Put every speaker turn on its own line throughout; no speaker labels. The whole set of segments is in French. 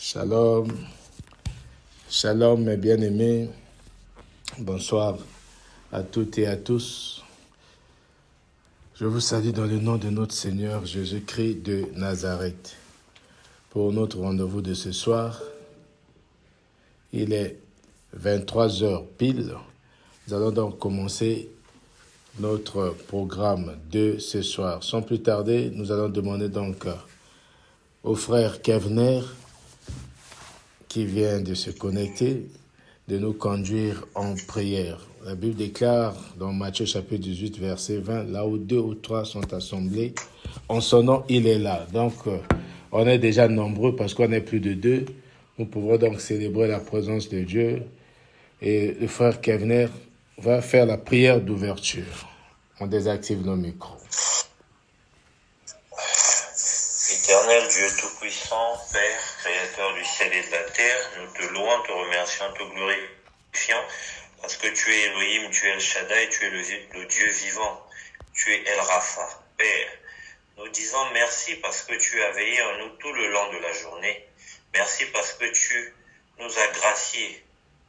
Shalom, shalom mes bien-aimés, bonsoir à toutes et à tous. Je vous salue dans le nom de notre Seigneur Jésus-Christ de Nazareth. Pour notre rendez-vous de ce soir, il est 23 heures pile. Nous allons donc commencer notre programme de ce soir. Sans plus tarder, nous allons demander donc au frère Kevner qui vient de se connecter, de nous conduire en prière. La Bible déclare dans Matthieu chapitre 18, verset 20, là où 2 ou 3 sont assemblés, en son nom, il est là. Donc, on est déjà nombreux parce qu'on est plus de 2. Nous pouvons donc célébrer la présence de Dieu. Et le frère Kevner va faire la prière d'ouverture. On désactive nos micros.
Éternel Dieu Tout-Puissant, Père, Créateur du ciel et de la terre, nous te louons, te remercions, te glorifions, parce que tu es Elohim, tu es El Shaddai, tu es le Dieu vivant, tu es El Rapha. Père, nous disons merci parce que tu as veillé en nous tout le long de la journée. Merci parce que tu nous as graciés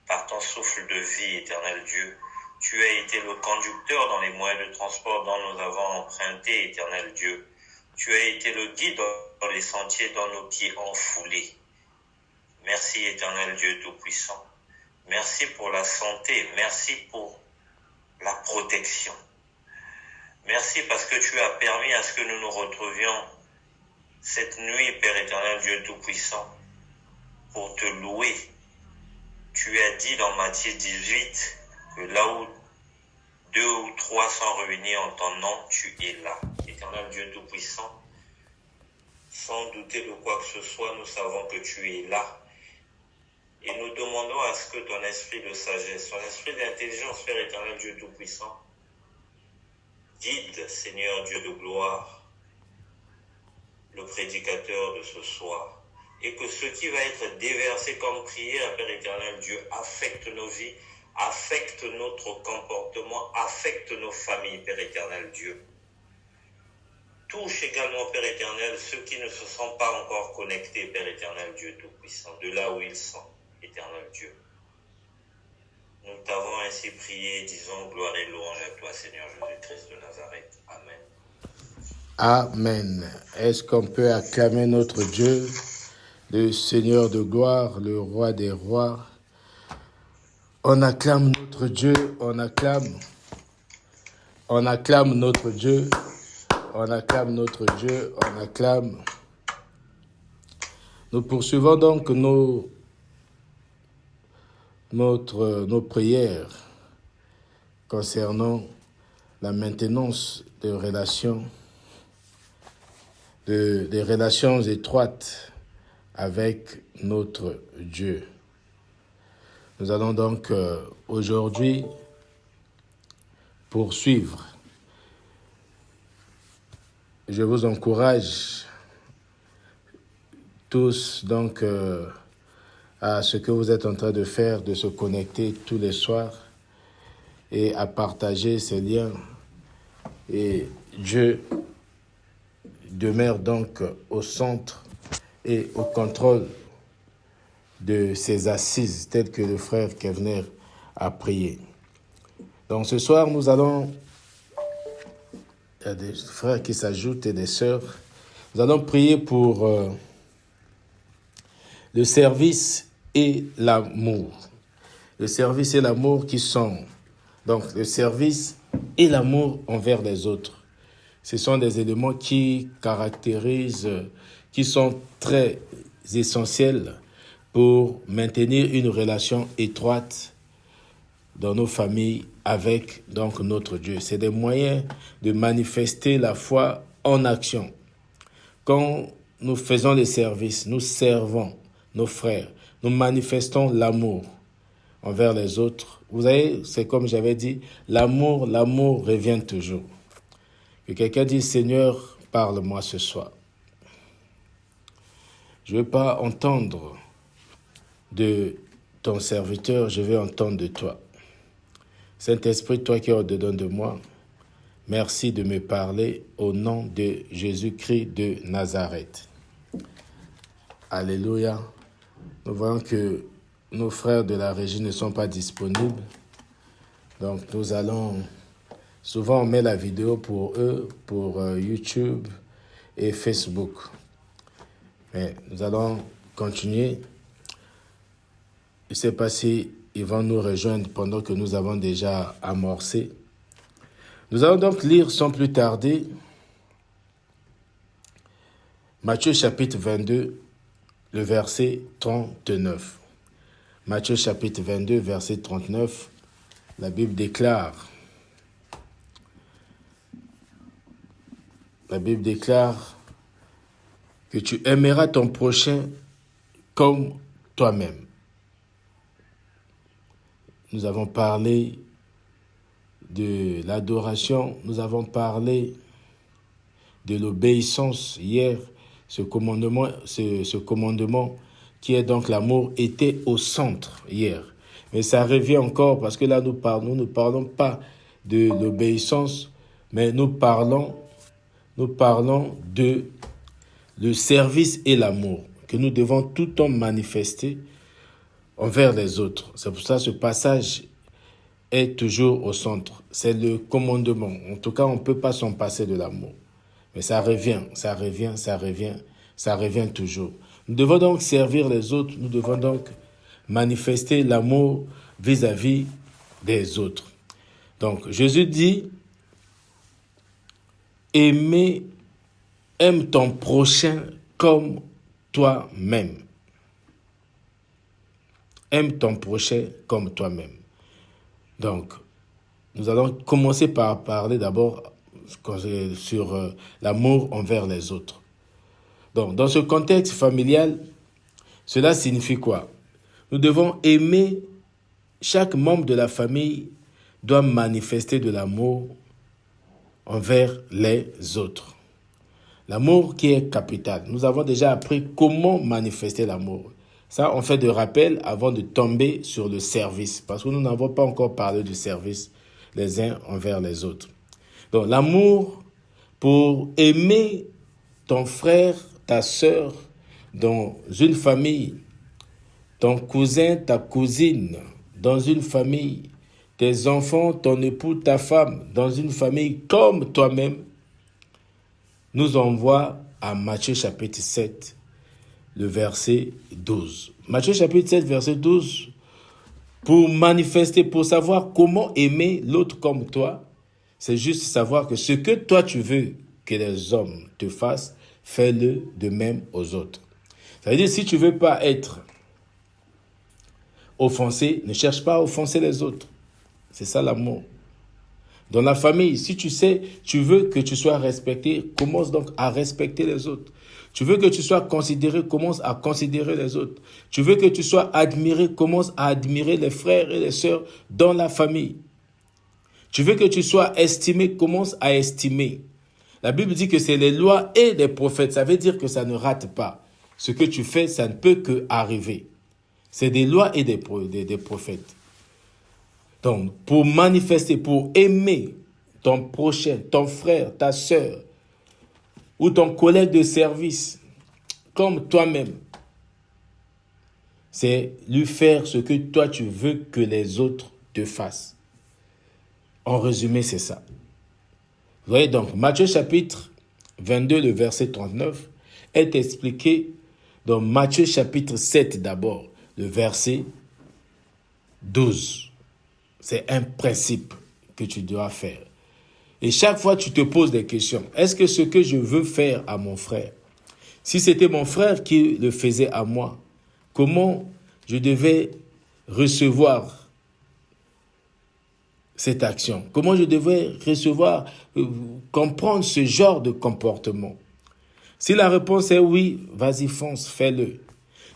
par ton souffle de vie, éternel Dieu. Tu as été le conducteur dans les moyens de transport dont nous avons emprunté, éternel Dieu. Tu as été le guide dans les sentiers dont nos pieds ont foulé. Merci, éternel Dieu Tout-Puissant. Merci pour la santé. Merci pour la protection. Merci parce que tu as permis à ce que nous nous retrouvions cette nuit, Père éternel Dieu Tout-Puissant, pour te louer. Tu as dit dans Matthieu 18 que là où 2 ou 3 sont réunis en ton nom, tu es là. Éternel Dieu Tout-Puissant, sans douter de quoi que ce soit, nous savons que tu es là. Et nous demandons à ce que ton esprit de sagesse, ton esprit d'intelligence, Père éternel Dieu Tout-Puissant, guide, Seigneur Dieu de gloire, le prédicateur de ce soir. Et que ce qui va être déversé comme prière, Père éternel Dieu, affecte nos vies, affecte notre comportement, affecte nos familles, Père éternel Dieu. Touche également, Père éternel, ceux qui ne se sont pas encore connectés, Père éternel Dieu Tout-Puissant, de là où ils sont, éternel Dieu. Nous t'avons ainsi prié, disons gloire et louange à toi, Seigneur Jésus-Christ de Nazareth. Amen.
Amen. Est-ce qu'on peut acclamer notre Dieu, le Seigneur de gloire, le roi des rois? On acclame notre Dieu, on acclame notre Dieu, on acclame notre Dieu, on acclame. Nous poursuivons donc nos prières concernant la maintenance des relations étroites avec notre Dieu. Nous allons donc aujourd'hui poursuivre. Je vous encourage tous donc à ce que vous êtes en train de faire, de se connecter tous les soirs et à partager ces liens. Et Dieu demeure donc au centre et au contrôle de ces assises telles que le frère Kevner a prié. Donc ce soir, il y a des frères qui s'ajoutent et des sœurs. Nous allons prier pour le service et l'amour. Le service et l'amour qui sont... Donc le service et l'amour envers les autres. Ce sont des éléments qui caractérisent, qui sont très essentiels pour maintenir une relation étroite dans nos familles avec donc notre Dieu. C'est des moyens de manifester la foi en action. Quand nous faisons les services, nous servons nos frères, nous manifestons l'amour envers les autres. Vous savez, c'est comme j'avais dit, l'amour revient toujours. Que quelqu'un dise, Seigneur, parle-moi ce soir. Je ne veux pas entendre de ton serviteur, je veux entendre de toi. Saint-Esprit, toi qui es au-dedans de moi, merci de me parler au nom de Jésus-Christ de Nazareth. Alléluia. Nous voyons que nos frères de la régie ne sont pas disponibles. Donc nous allons... Souvent on met la vidéo pour eux, pour YouTube et Facebook. Mais nous allons continuer. Je ne sais pas si ils vont nous rejoindre pendant que nous avons déjà amorcé. Nous allons donc lire sans plus tarder Matthieu chapitre 22, le verset 39. Matthieu chapitre 22, verset 39, la Bible déclare que tu aimeras ton prochain comme toi-même. Nous avons parlé de l'adoration, nous avons parlé de l'obéissance hier. Ce commandement qui est donc l'amour était au centre hier. Mais ça revient encore parce que là nous ne parlons pas de l'obéissance, mais nous parlons de le service et l'amour que nous devons tout le temps manifester envers les autres. C'est pour ça que ce passage est toujours au centre. C'est le commandement. En tout cas, on ne peut pas s'en passer de l'amour. Mais ça revient toujours. Nous devons donc servir les autres, nous devons donc manifester l'amour vis-à-vis des autres. Donc, Jésus dit, aime ton prochain comme toi-même. Aime ton prochain comme toi-même. Donc, nous allons commencer par parler d'abord sur l'amour envers les autres. Donc, dans ce contexte familial, cela signifie quoi? Nous devons aimer, chaque membre de la famille doit manifester de l'amour envers les autres. L'amour qui est capital. Nous avons déjà appris comment manifester l'amour. Ça, on fait de rappel avant de tomber sur le service, parce que nous n'avons pas encore parlé du service les uns envers les autres. Donc, l'amour pour aimer ton frère, ta sœur, dans une famille, ton cousin, ta cousine, dans une famille, tes enfants, ton époux, ta femme, dans une famille comme toi-même, nous envoie à Matthieu chapitre 7, le verset 12. Matthieu chapitre 7, verset 12, pour manifester, pour savoir comment aimer l'autre comme toi, c'est juste savoir que ce que toi tu veux que les hommes te fassent, fais-le de même aux autres. Ça veut dire, si tu ne veux pas être offensé, ne cherche pas à offenser les autres. C'est ça l'amour. Dans la famille, si tu veux que tu sois respecté, commence donc à respecter les autres. Tu veux que tu sois considéré, commence à considérer les autres. Tu veux que tu sois admiré, commence à admirer les frères et les sœurs dans la famille. Tu veux que tu sois estimé, commence à estimer. La Bible dit que c'est les lois et les prophètes. Ça veut dire que ça ne rate pas. Ce que tu fais, ça ne peut que arriver. C'est des lois et des prophètes. Donc, pour manifester, pour aimer ton prochain, ton frère, ta sœur, ou ton collègue de service, comme toi-même, c'est lui faire ce que toi tu veux que les autres te fassent. En résumé, c'est ça. Vous voyez donc, Matthieu chapitre 22, le verset 39, est expliqué dans Matthieu chapitre 7 d'abord, le verset 12. C'est un principe que tu dois faire. Et chaque fois, tu te poses des questions. Est-ce que ce que je veux faire à mon frère, si c'était mon frère qui le faisait à moi, comment je devais recevoir cette action? Comment je devais comprendre ce genre de comportement? Si la réponse est oui, vas-y, fonce, fais-le.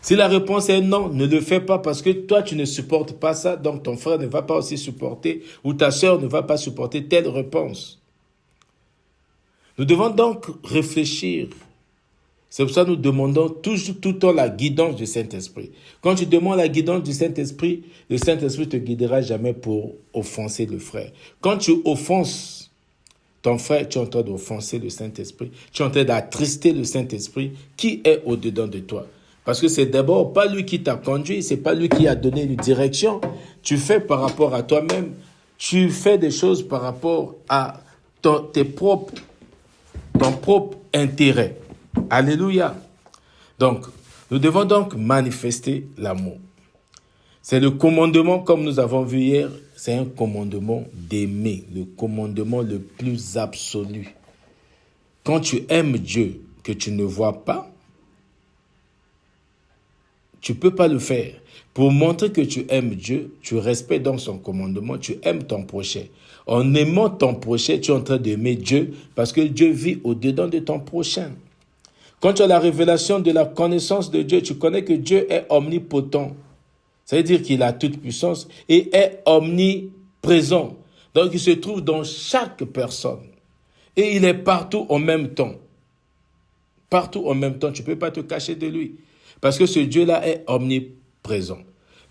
Si la réponse est non, ne le fais pas parce que toi, tu ne supportes pas ça, donc ton frère ne va pas aussi supporter ou ta sœur ne va pas supporter telle réponse. Nous devons donc réfléchir. C'est pour ça que nous demandons toujours tout le temps la guidance du Saint-Esprit. Quand tu demandes la guidance du Saint-Esprit, le Saint-Esprit te guidera jamais pour offenser le frère. Quand tu offenses ton frère, tu es en train d'offenser le Saint-Esprit. Tu es en train d'attrister le Saint-Esprit qui est au-dedans de toi. Parce que c'est d'abord pas lui qui t'a conduit, c'est pas lui qui a donné une direction. Tu fais par rapport à toi-même. Tu fais des choses par rapport à ton propre intérêt. Alléluia. Donc, nous devons donc manifester l'amour. C'est le commandement, comme nous avons vu hier, c'est un commandement d'aimer, le commandement le plus absolu. Quand tu aimes Dieu que tu ne vois pas, tu ne peux pas le faire. Pour montrer que tu aimes Dieu, tu respectes donc son commandement, tu aimes ton prochain. En aimant ton prochain, tu es en train d'aimer Dieu parce que Dieu vit au-dedans de ton prochain. Quand tu as la révélation de la connaissance de Dieu, tu connais que Dieu est omnipotent. Ça veut dire qu'il a toute puissance et est omniprésent. Donc il se trouve dans chaque personne. Et il est partout en même temps. Partout en même temps, tu ne peux pas te cacher de lui. Parce que ce Dieu-là est omniprésent.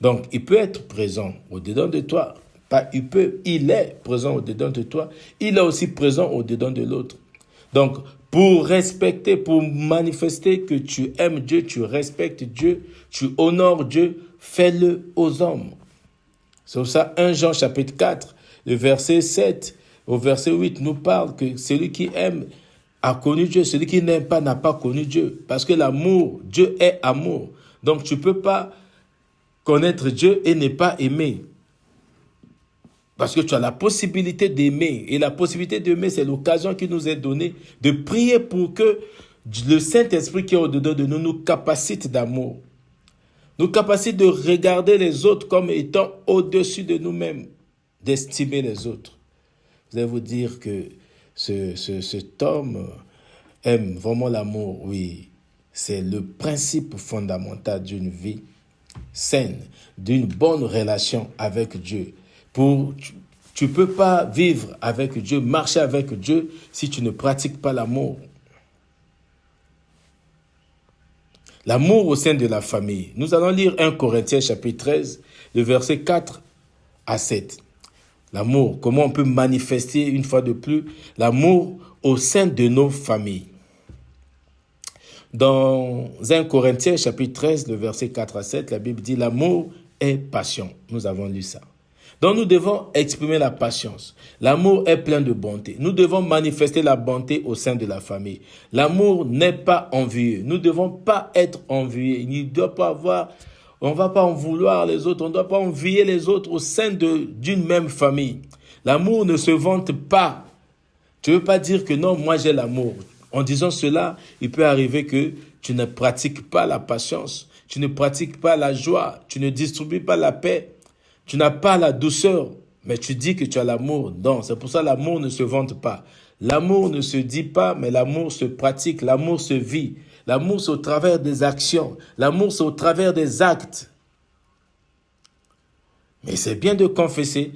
Donc il peut être présent au-dedans de toi. Pas il est présent au-dedans de toi. Il est aussi présent au-dedans de l'autre. Donc pour respecter, pour manifester que tu aimes Dieu, tu respectes Dieu, tu honores Dieu, fais-le aux hommes. C'est pour ça 1 Jean chapitre 4, le verset 7 au verset 8 nous parle que celui qui aime a connu Dieu, celui qui n'aime pas n'a pas connu Dieu. Parce que l'amour, Dieu est amour. Donc tu ne peux pas connaître Dieu et ne pas aimer. Parce que tu as la possibilité d'aimer. Et la possibilité d'aimer, c'est l'occasion qui nous est donnée de prier pour que le Saint-Esprit qui est au-dedans de nous nous capacite d'amour. Nous capacite de regarder les autres comme étant au-dessus de nous-mêmes, d'estimer les autres. Vous allez vous dire que cet homme aime vraiment l'amour. Oui, c'est le principe fondamental d'une vie saine, d'une bonne relation avec Dieu. Tu ne peux pas vivre avec Dieu, marcher avec Dieu si tu ne pratiques pas l'amour. L'amour au sein de la famille. Nous allons lire 1 Corinthiens chapitre 13, le verset 4 à 7. L'amour, comment on peut manifester une fois de plus l'amour au sein de nos familles. Dans 1 Corinthiens chapitre 13, le verset 4 à 7, la Bible dit « L'amour est passion ». Nous avons lu ça. Donc nous devons exprimer la patience. L'amour est plein de bonté. Nous devons manifester la bonté au sein de la famille. L'amour n'est pas envieux. Nous ne devons pas être envieux. Il ne doit pas avoir, on ne va pas en vouloir les autres. On ne doit pas envier les autres au sein d'une même famille. L'amour ne se vante pas. Tu ne veux pas dire que non, moi j'ai l'amour. En disant cela, il peut arriver que tu ne pratiques pas la patience. Tu ne pratiques pas la joie. Tu ne distribues pas la paix. Tu n'as pas la douceur, mais tu dis que tu as l'amour. Non, c'est pour ça que l'amour ne se vante pas. L'amour ne se dit pas, mais l'amour se pratique, l'amour se vit. L'amour, c'est au travers des actions. L'amour, c'est au travers des actes. Mais c'est bien de confesser,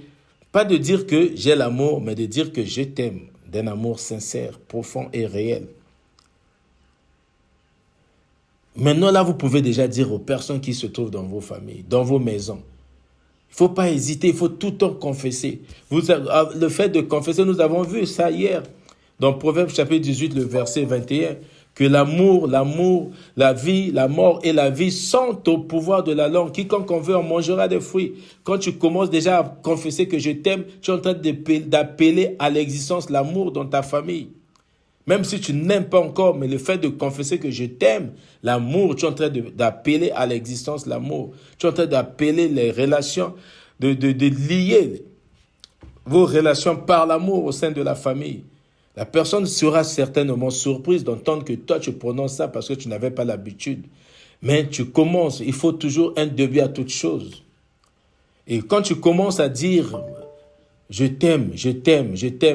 pas de dire que j'ai l'amour, mais de dire que je t'aime, d'un amour sincère, profond et réel. Maintenant, là, vous pouvez déjà dire aux personnes qui se trouvent dans vos familles, dans vos maisons, il ne faut pas hésiter, il faut tout le temps confesser. Le fait de confesser, nous avons vu ça hier, dans Proverbe chapitre 18, le verset 21, que l'amour, la vie, la mort et la vie sont au pouvoir de la langue. Quiconque en veut en mangera des fruits. Quand tu commences déjà à confesser que je t'aime, tu es en train d'appeler à l'existence l'amour dans ta famille. Même si tu n'aimes pas encore, mais le fait de confesser que je t'aime, l'amour, tu es en train d'appeler à l'existence l'amour. Tu es en train d'appeler les relations, de lier vos relations par l'amour au sein de la famille. La personne sera certainement surprise d'entendre que toi, tu prononces ça parce que tu n'avais pas l'habitude. Mais tu commences, il faut toujours un début à toute chose. Et quand tu commences à dire... Je t'aime,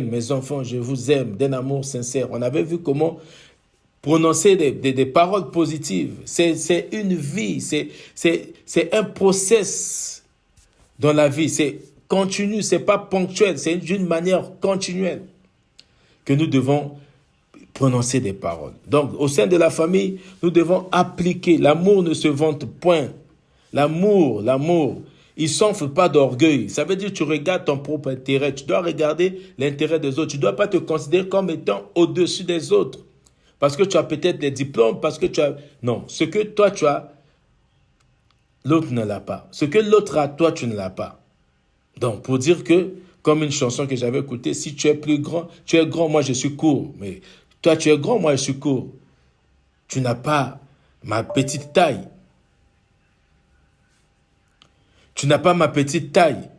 mes enfants, je vous aime, d'un amour sincère. On avait vu comment prononcer des paroles positives. C'est une vie, c'est un process dans la vie. C'est continu, c'est pas ponctuel, c'est d'une manière continuelle que nous devons prononcer des paroles. Donc, au sein de la famille, nous devons appliquer. L'amour ne se vante point. L'amour, il ne s'enfle pas d'orgueil. Ça veut dire que tu regardes ton propre intérêt. Tu dois regarder l'intérêt des autres. Tu ne dois pas te considérer comme étant au-dessus des autres. Parce que tu as peut-être des diplômes, parce que tu as... Non, ce que toi tu as, l'autre ne l'a pas. Ce que l'autre a, toi, tu ne l'as pas. Donc, pour dire que, comme une chanson que j'avais écoutée, si tu es plus grand, tu es grand, moi je suis court. Mais toi, tu es grand, moi je suis court. Tu n'as pas ma petite taille. Tu n'as pas ma petite taille,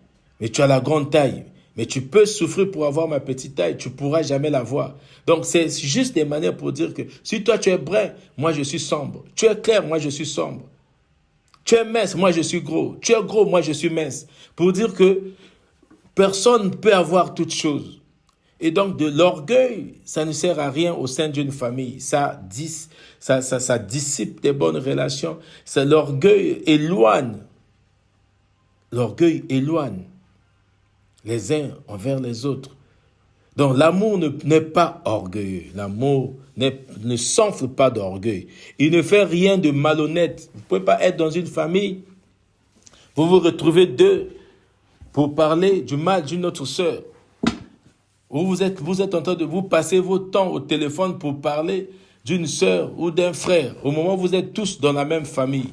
mais tu as la grande taille. Mais tu peux souffrir pour avoir ma petite taille, tu ne pourras jamais l'avoir. Donc, c'est juste des manières pour dire que si toi tu es brun, moi je suis sombre. Tu es clair, moi je suis sombre. Tu es mince, moi je suis gros. Tu es gros, moi je suis mince. Pour dire que personne ne peut avoir toutes choses. Et donc, de l'orgueil, ça ne sert à rien au sein d'une famille. Ça dissipe des bonnes relations. L'orgueil éloigne. L'orgueil éloigne les uns envers les autres. Donc, l'amour n'est pas orgueilleux. L'amour ne s'enfle pas d'orgueil. Il ne fait rien de malhonnête. Vous ne pouvez pas être dans une famille, vous vous retrouvez deux pour parler du mal d'une autre sœur. Vous êtes en train de vous passer votre temps au téléphone pour parler d'une sœur ou d'un frère, au moment où vous êtes tous dans la même famille.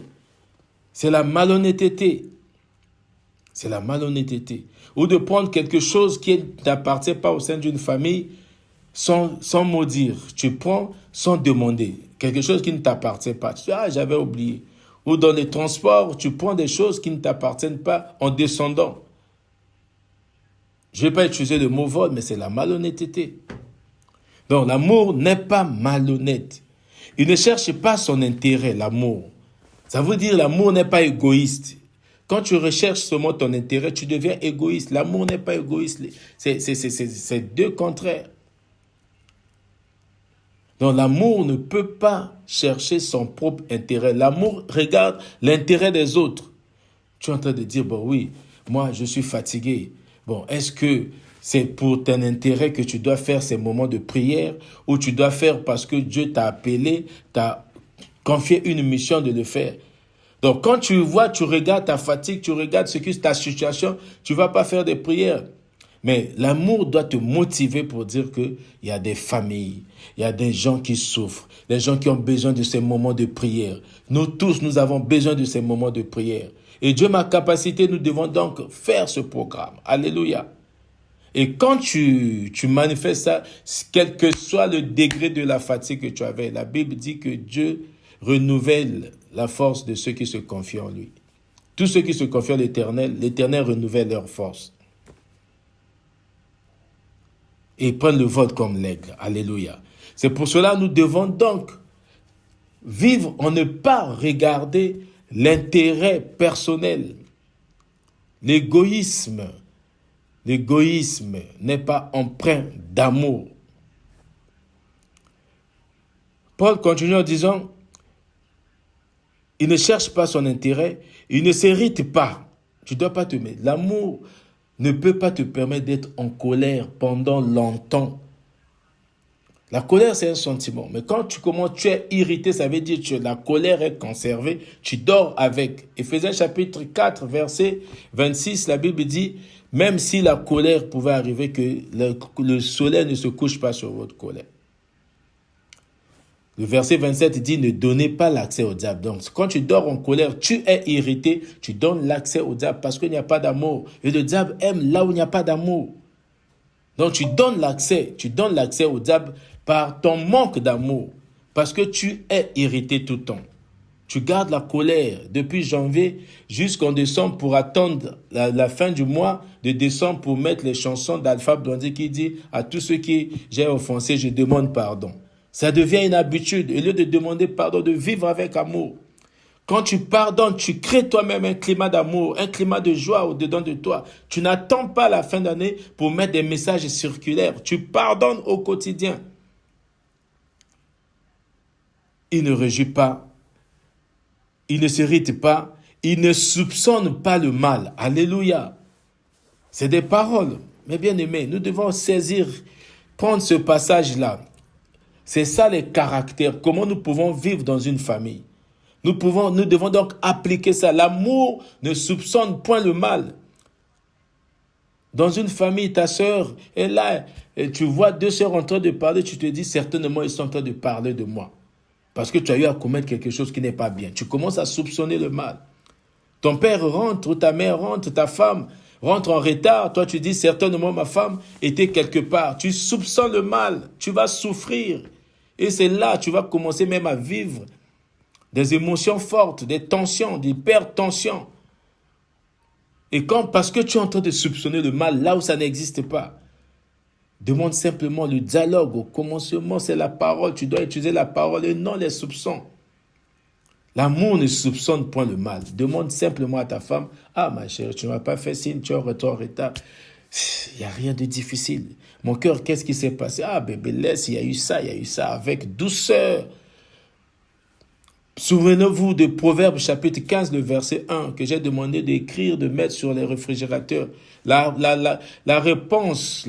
C'est la malhonnêteté. C'est la malhonnêteté. Ou de prendre quelque chose qui ne t'appartient pas au sein d'une famille sans maudire. Tu prends sans demander. Quelque chose qui ne t'appartient pas. Tu dis, ah, j'avais oublié. Ou dans les transports, tu prends des choses qui ne t'appartiennent pas en descendant. Je ne vais pas utiliser le mot vol, mais c'est la malhonnêteté. Donc, l'amour n'est pas malhonnête. Il ne cherche pas son intérêt, l'amour. Ça veut dire l'amour n'est pas égoïste. Quand tu recherches seulement ton intérêt, tu deviens égoïste. L'amour n'est pas égoïste. C'est deux contraires. Donc, l'amour ne peut pas chercher son propre intérêt. L'amour regarde l'intérêt des autres. Tu es en train de dire, bon oui, moi je suis fatigué. Bon, est-ce que c'est pour ton intérêt que tu dois faire ces moments de prière ou tu dois faire parce que Dieu t'a appelé, t'a confié une mission de le faire? Donc, quand tu vois, tu regardes ta fatigue, tu regardes ce que ta situation, tu ne vas pas faire des prières. Mais l'amour doit te motiver pour dire qu'il y a des familles, il y a des gens qui souffrent, des gens qui ont besoin de ces moments de prière. Nous tous, nous avons besoin de ces moments de prière. Et Dieu m'a capacité, nous devons donc faire ce programme. Alléluia. Et quand tu manifestes ça, quel que soit le degré de la fatigue que tu avais, la Bible dit que Dieu renouvelle la force de ceux qui se confient en lui. Tous ceux qui se confient en l'Éternel, l'Éternel renouvelle leur force. Et prennent le vol comme l'aigle. Alléluia. C'est pour cela que nous devons donc vivre en ne pas regarder l'intérêt personnel. L'égoïsme n'est pas empreint d'amour. Paul continue en disant, il ne cherche pas son intérêt, il ne s'irrite pas. Tu ne dois pas te mettre. L'amour ne peut pas te permettre d'être en colère pendant longtemps. La colère, c'est un sentiment. Mais quand tu es irrité, ça veut dire que la colère est conservée. Tu dors avec. Éphésiens chapitre 4, verset 26, la Bible dit, même si la colère pouvait arriver, que le soleil ne se couche pas sur votre colère. Le verset 27 dit, ne donnez pas l'accès au diable. Donc, quand tu dors en colère, tu es irrité, tu donnes l'accès au diable parce qu'il n'y a pas d'amour. Et le diable aime là où il n'y a pas d'amour. Donc, tu donnes l'accès au diable par ton manque d'amour, parce que tu es irrité tout le temps. Tu gardes la colère depuis janvier jusqu'en décembre pour attendre la fin du mois de décembre pour mettre les chansons d'Alpha Blondy qui dit « À tous ceux qui j'ai offensé, je demande pardon ». Ça devient une habitude. Au lieu de demander pardon, de vivre avec amour. Quand tu pardonnes, tu crées toi-même un climat d'amour, un climat de joie au-dedans de toi. Tu n'attends pas la fin d'année pour mettre des messages circulaires. Tu pardonnes au quotidien. Il ne réjouit pas. Il ne s'irrite pas. Il ne soupçonne pas le mal. Alléluia. C'est des paroles. Mais bien aimés, nous devons saisir, prendre ce passage-là. C'est ça les caractères. Comment nous pouvons vivre dans une famille. Nous devons donc appliquer ça. L'amour ne soupçonne point le mal. Dans une famille, ta sœur est là, et tu vois deux sœurs en train de parler, tu te dis certainement ils sont en train de parler de moi. Parce que tu as eu à commettre quelque chose qui n'est pas bien. Tu commences à soupçonner le mal. Ton père rentre, ou ta mère rentre, ta femme rentre en retard. Toi, tu dis, certainement, ma femme était quelque part. Tu soupçonnes le mal, tu vas souffrir. Et c'est là, tu vas commencer même à vivre des émotions fortes, des tensions, des hypertensions. Et parce que tu es en train de soupçonner le mal là où ça n'existe pas, demande simplement le dialogue. Au commencement, c'est la parole. Tu dois utiliser la parole et non les soupçons. L'amour ne soupçonne point le mal. Demande simplement à ta femme, ah ma chérie, tu ne m'as pas fait signe, tu es en retard. Il n'y a rien de difficile. Mon cœur, qu'est-ce qui s'est passé? Ah bébé, laisse, il y a eu ça, avec douceur. Souvenez-vous de Proverbes chapitre 15, le verset 1, que j'ai demandé d'écrire, de mettre sur les réfrigérateurs. La réponse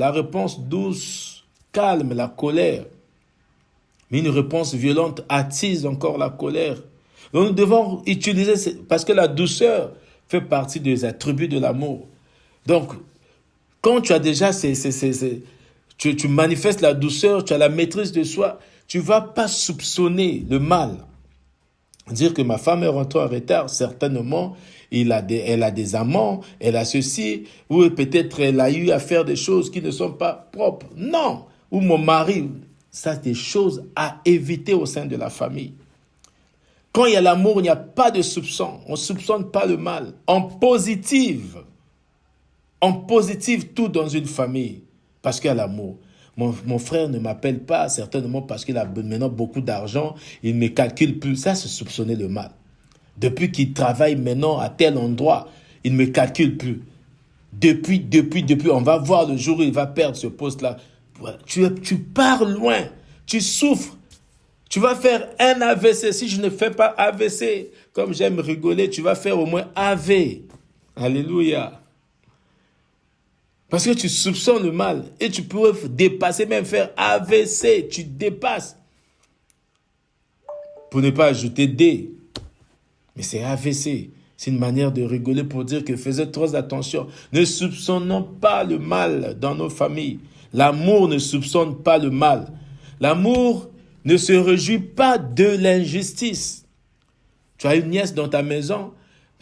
douce calme la colère. Mais une réponse violente attise encore la colère. Donc nous devons utiliser, parce que la douceur fait partie des attributs de l'amour. Donc, quand tu as déjà tu manifestes la douceur, tu as la maîtrise de soi, tu ne vas pas soupçonner le mal. Dire que ma femme est rentrée en retard, certainement, elle a des amants, elle a ceci, ou peut-être elle a eu à faire des choses qui ne sont pas propres. Non, ou mon mari, ça c'est des choses à éviter au sein de la famille. Quand il y a l'amour, il n'y a pas de soupçon. On ne soupçonne pas le mal. On positive tout dans une famille parce qu'il y a l'amour. Mon frère ne m'appelle pas, certainement parce qu'il a maintenant beaucoup d'argent, il ne me calcule plus. Ça, c'est soupçonner le mal. Depuis qu'il travaille maintenant à tel endroit, il ne me calcule plus. Depuis, on va voir le jour où il va perdre ce poste-là. Tu pars loin, tu souffres. Tu vas faire un AVC. Si je ne fais pas AVC, comme j'aime rigoler, tu vas faire au moins AV. Alléluia. Parce que tu soupçonnes le mal et tu peux dépasser, même faire AVC. Tu dépasses. Pour ne pas ajouter D. Mais c'est AVC. C'est une manière de rigoler pour dire que faisez trop attention. Ne soupçonnons pas le mal dans nos familles. L'amour ne soupçonne pas le mal. L'amour ne se réjouit pas de l'injustice. Tu as une nièce dans ta maison,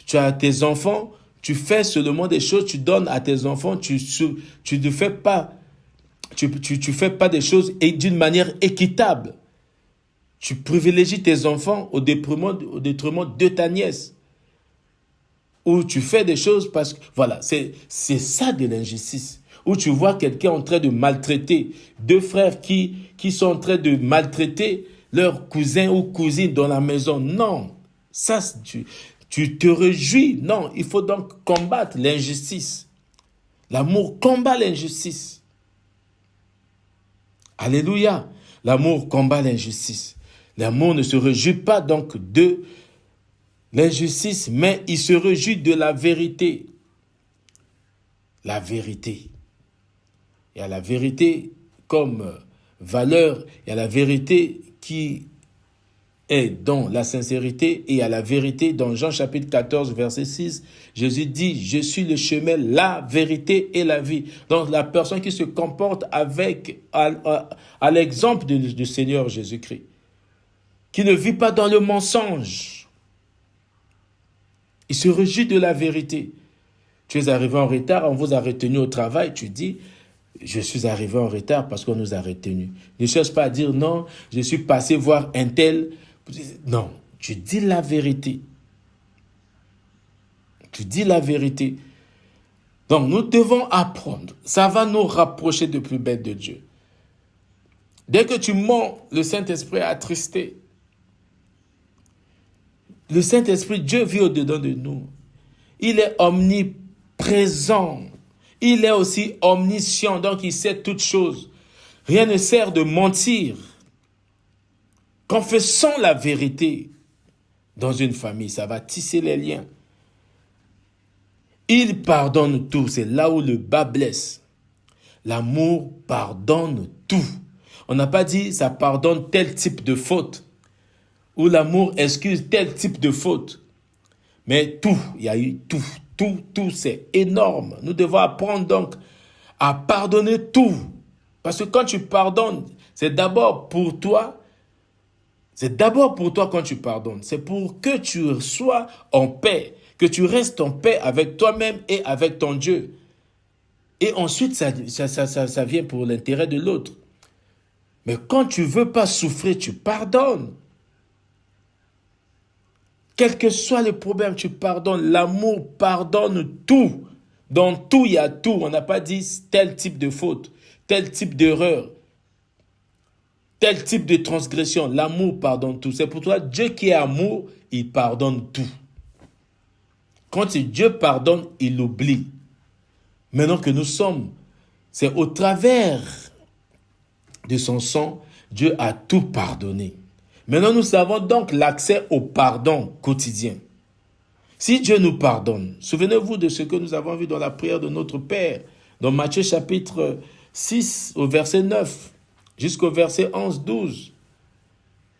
tu as tes enfants, tu fais seulement des choses, tu donnes à tes enfants, tu ne fais pas, tu fais pas des choses d'une manière équitable. Tu privilégies tes enfants au détriment de ta nièce. Ou tu fais des choses parce que, voilà, c'est ça de l'injustice. Où tu vois quelqu'un en train de maltraiter, deux frères qui sont en train de maltraiter leur cousin ou cousine dans la maison. Non, ça, tu te réjouis. Non, il faut donc combattre l'injustice. L'amour combat l'injustice. Alléluia. L'amour combat l'injustice. L'amour ne se réjouit pas donc de l'injustice, mais il se réjouit de la vérité. La vérité. Il y a la vérité comme valeur, il y a la vérité qui est dans la sincérité et il y a la vérité dans Jean chapitre 14 verset 6. Jésus dit, je suis le chemin, la vérité et la vie. Donc la personne qui se comporte à l'exemple du Seigneur Jésus-Christ, qui ne vit pas dans le mensonge, il se réjouit de la vérité. Tu es arrivé en retard, on vous a retenu au travail, tu dis, je suis arrivé en retard parce qu'on nous a retenus. Ne cherche pas à dire non, je suis passé voir un tel. Non, tu dis la vérité. Tu dis la vérité. Donc nous devons apprendre. Ça va nous rapprocher de plus belle de Dieu. Dès que tu mens, le Saint-Esprit est attristé. Le Saint-Esprit, Dieu vit au-dedans de nous. Il est omniprésent. Il est aussi omniscient, donc il sait toutes choses. Rien ne sert de mentir. Confessons la vérité dans une famille, ça va tisser les liens. Il pardonne tout, c'est là où le bas blesse. L'amour pardonne tout. On n'a pas dit ça pardonne tel type de faute, ou l'amour excuse tel type de faute. Mais tout, il y a eu tout, c'est énorme. Nous devons apprendre donc à pardonner tout. Parce que quand tu pardonnes, c'est d'abord pour toi. C'est d'abord pour toi quand tu pardonnes. C'est pour que tu sois en paix. que tu restes en paix avec toi-même et avec ton Dieu. Et ensuite, ça vient pour l'intérêt de l'autre. Mais quand tu ne veux pas souffrir, tu pardonnes. Quel que soit le problème, tu pardonnes. L'amour pardonne tout. Dans tout, il y a tout. On n'a pas dit tel type de faute, tel type d'erreur, tel type de transgression. L'amour pardonne tout. C'est pour toi, Dieu qui est amour, il pardonne tout. Quand Dieu pardonne, il oublie. Maintenant que nous sommes, c'est au travers de son sang, Dieu a tout pardonné. Maintenant, nous avons donc l'accès au pardon quotidien. Si Dieu nous pardonne, souvenez-vous de ce que nous avons vu dans la prière de notre Père, dans Matthieu chapitre 6 au verset 9 jusqu'au verset 11-12.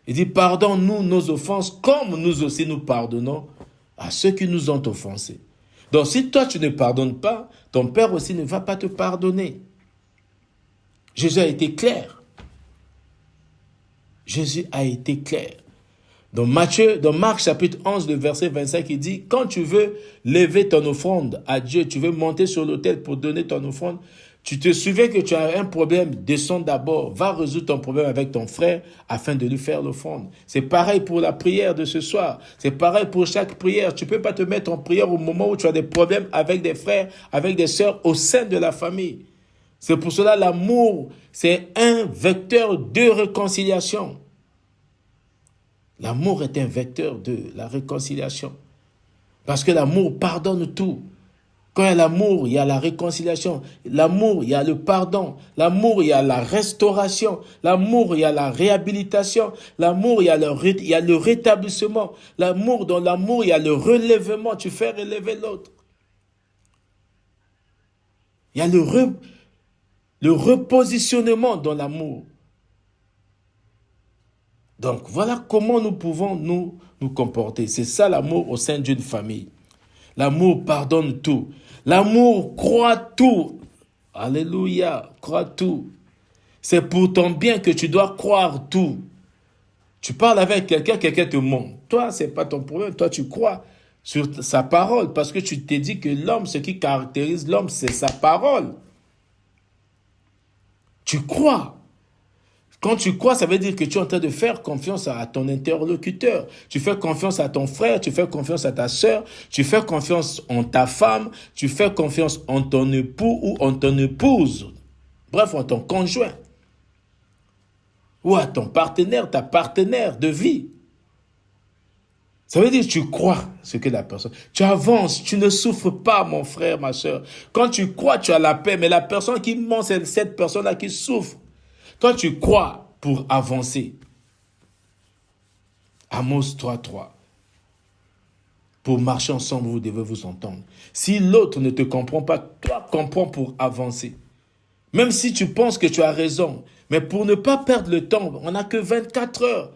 Il dit, pardonne-nous nos offenses comme nous aussi nous pardonnons à ceux qui nous ont offensés. Donc si toi tu ne pardonnes pas, ton Père aussi ne va pas te pardonner. Jésus a été clair. Jésus a été clair. Dans Marc chapitre 11, le verset 25, il dit, quand tu veux lever ton offrande à Dieu, tu veux monter sur l'autel pour donner ton offrande, tu te souviens que tu as un problème, descends d'abord, va résoudre ton problème avec ton frère afin de lui faire l'offrande. C'est pareil pour la prière de ce soir. C'est pareil pour chaque prière. Tu ne peux pas te mettre en prière au moment où tu as des problèmes avec des frères, avec des sœurs au sein de la famille. C'est pour cela l'amour, c'est un vecteur de réconciliation. L'amour est un vecteur de la réconciliation. Parce que l'amour pardonne tout. Quand il y a l'amour, il y a la réconciliation. L'amour, il y a le pardon. L'amour, il y a la restauration. L'amour, il y a la réhabilitation. L'amour, il y a le rétablissement. L'amour, dans l'amour, il y a le relèvement. Tu fais relever l'autre. Il y a le repositionnement dans l'amour. Donc, voilà comment nous pouvons nous comporter. C'est ça l'amour au sein d'une famille. L'amour pardonne tout. L'amour croit tout. Alléluia, croit tout. C'est pour ton bien que tu dois croire tout. Tu parles avec quelqu'un te ment. Toi, ce n'est pas ton problème. Toi, tu crois sur sa parole parce que tu t'es dit que l'homme, ce qui caractérise l'homme, c'est sa parole. Tu crois. Quand tu crois, ça veut dire que tu es en train de faire confiance à ton interlocuteur. Tu fais confiance à ton frère, tu fais confiance à ta sœur, tu fais confiance en ta femme, tu fais confiance en ton époux ou en ton épouse. Bref, en ton conjoint. Ou à ton partenaire, ta partenaire de vie. Ça veut dire que tu crois ce que la personne... Tu avances, tu ne souffres pas, mon frère, ma sœur. Quand tu crois, tu as la paix. Mais la personne qui ment, c'est cette personne-là qui souffre. Toi, tu crois pour avancer. Amos 3.3. Pour marcher ensemble, vous devez vous entendre. Si l'autre ne te comprend pas, toi, comprends pour avancer. Même si tu penses que tu as raison. Mais pour ne pas perdre le temps, on n'a que 24 heures.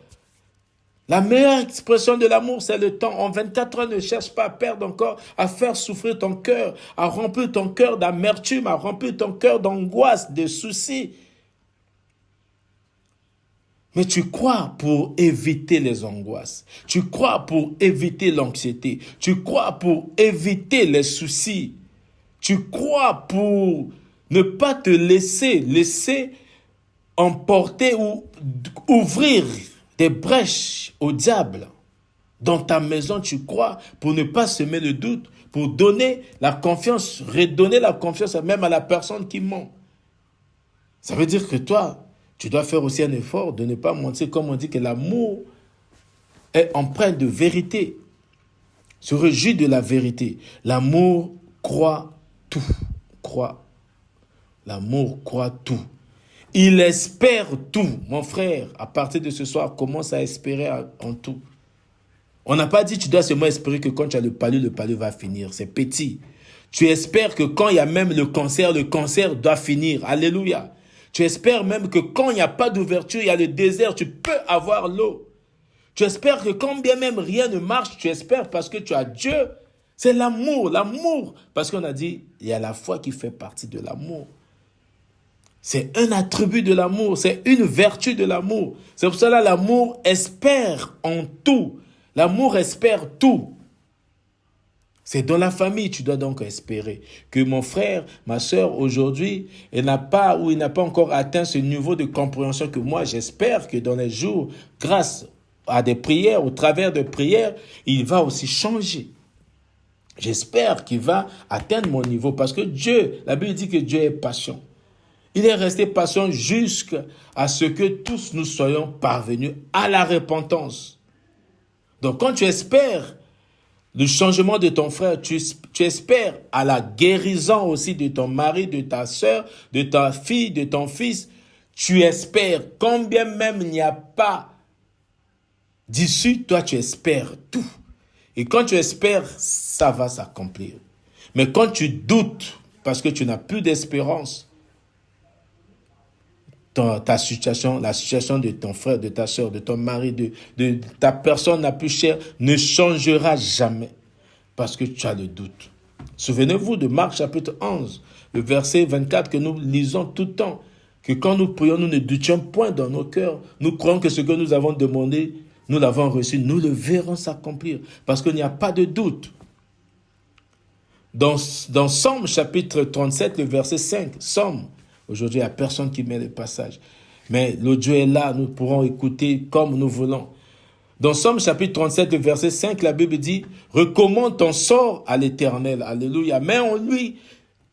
La meilleure expression de l'amour, c'est le temps. En 24 heures, ne cherche pas à perdre encore, à faire souffrir ton cœur, à remplir ton cœur d'amertume, à remplir ton cœur d'angoisse, de soucis. Mais tu crois pour éviter les angoisses. Tu crois pour éviter l'anxiété. Tu crois pour éviter les soucis. Tu crois pour ne pas te laisser emporter ou ouvrir des brèches au diable. Dans ta maison, tu crois pour ne pas semer le doute, pour donner la confiance, redonner la confiance même à la personne qui ment. Ça veut dire que toi, tu dois faire aussi un effort de ne pas mentir, comme on dit que l'amour est empreint de vérité, se réjouit de la vérité. L'amour croit tout, croit. L'amour croit tout. Il espère tout. Mon frère, à partir de ce soir, commence à espérer en tout. On n'a pas dit que tu dois seulement espérer que quand tu as le palu va finir. C'est petit. Tu espères que quand il y a même le cancer doit finir. Alléluia. Tu espères même que quand il n'y a pas d'ouverture, il y a le désert, tu peux avoir l'eau. Tu espères que quand bien même rien ne marche, tu espères parce que tu as Dieu. C'est l'amour, l'amour. Parce qu'on a dit, il y a la foi qui fait partie de l'amour. C'est un attribut de l'amour, c'est une vertu de l'amour. C'est pour cela que l'amour espère en tout. L'amour espère tout. C'est dans la famille, tu dois donc espérer que mon frère, ma sœur, aujourd'hui, il n'a pas encore atteint ce niveau de compréhension que moi, j'espère que dans les jours, grâce à des prières, au travers de prières, il va aussi changer. J'espère qu'il va atteindre mon niveau parce que Dieu, la Bible dit que Dieu est patient. Il est resté patient jusqu'à ce que tous nous soyons parvenus à la repentance. Donc quand tu espères le changement de ton frère, tu espères à la guérison aussi de ton mari, de ta sœur, de ta fille, de ton fils. Tu espères, combien même il n'y a pas d'issue, toi tu espères tout. Et quand tu espères, ça va s'accomplir. Mais quand tu doutes, parce que tu n'as plus d'espérance, ta situation, la situation de ton frère, de ta soeur, de ton mari, de ta personne la plus chère ne changera jamais parce que tu as le doute. Souvenez-vous de Marc chapitre 11, le verset 24 que nous lisons tout le temps, que quand nous prions, nous ne doutions point dans nos cœurs. Nous croyons que ce que nous avons demandé, nous l'avons reçu, nous le verrons s'accomplir parce qu'il n'y a pas de doute. Dans Somme chapitre 37, le verset 5, Somme, aujourd'hui, il n'y a personne qui met le passage. Mais l'audio est là, nous pourrons écouter comme nous voulons. Dans Somme chapitre 37, verset 5, la Bible dit « Recommande ton sort à l'Éternel. » Alléluia. Mets en lui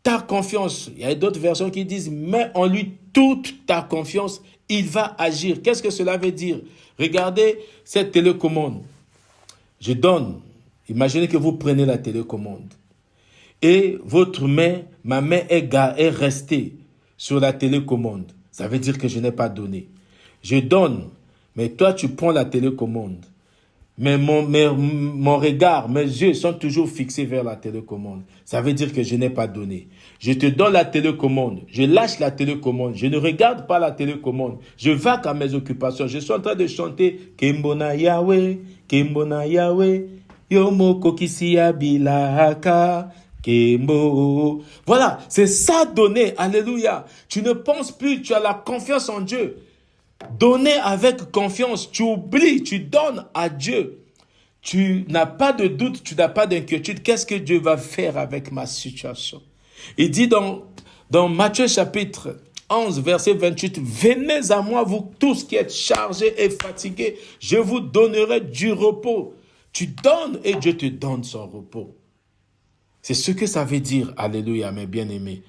ta confiance. Il y a d'autres versions qui disent « Mets en lui toute ta confiance. Il va agir. » Qu'est-ce que cela veut dire? Regardez cette télécommande. Je donne. Imaginez que vous prenez la télécommande. Et votre main, ma main est restée sur la télécommande. Ça veut dire que je n'ai pas donné. Je donne, mais toi tu prends la télécommande. Mais mon regard, mes yeux sont toujours fixés vers la télécommande. Ça veut dire que je n'ai pas donné. Je te donne la télécommande. Je lâche la télécommande. Je ne regarde pas la télécommande. Je vaque à mes occupations. Je suis en train de chanter Kembona Yahweh, Kembona Yahweh, Yomo Kokisia Bilaka. Voilà, c'est ça donner, alléluia. Tu ne penses plus, tu as la confiance en Dieu. Donner avec confiance, tu oublies, tu donnes à Dieu. Tu n'as pas de doute, tu n'as pas d'inquiétude. Qu'est-ce que Dieu va faire avec ma situation? Il dit dans Matthieu chapitre 11, verset 28, « Venez à moi, vous tous qui êtes chargés et fatigués, je vous donnerai du repos. » Tu donnes et Dieu te donne son repos. C'est ce que ça veut dire, alléluia, mes bien-aimés.